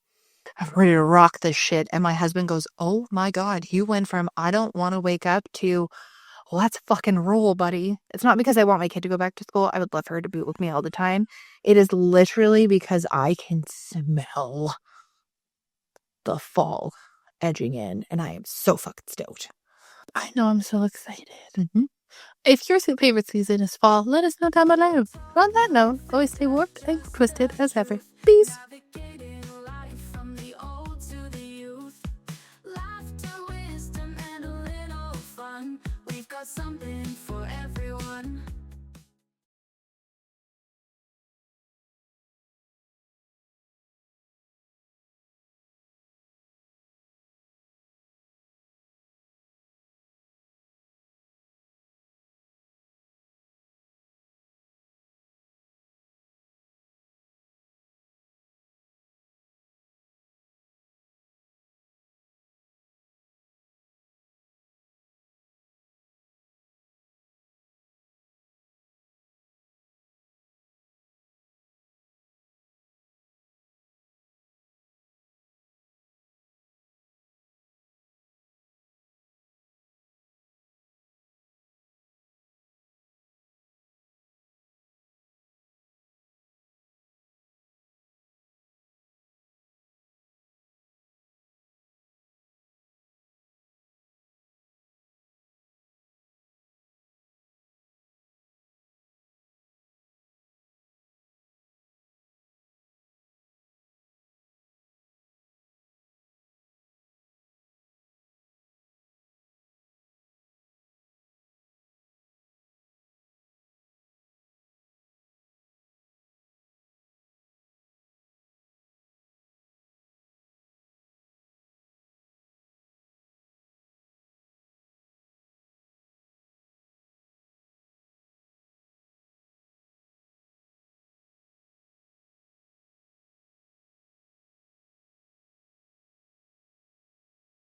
I'm ready to rock this shit. And my husband goes, oh my God, you went from I don't want to wake up to let's fucking roll, buddy. It's not because I want my kid to go back to school. I would love her to be with me all the time. It is literally because I can smell the fall edging in. And I am so fucking stoked. I know, I'm so excited. Mm-hmm. If your favorite season is fall, let us know down below. On that note, always stay warped and twisted as ever. Peace. Something for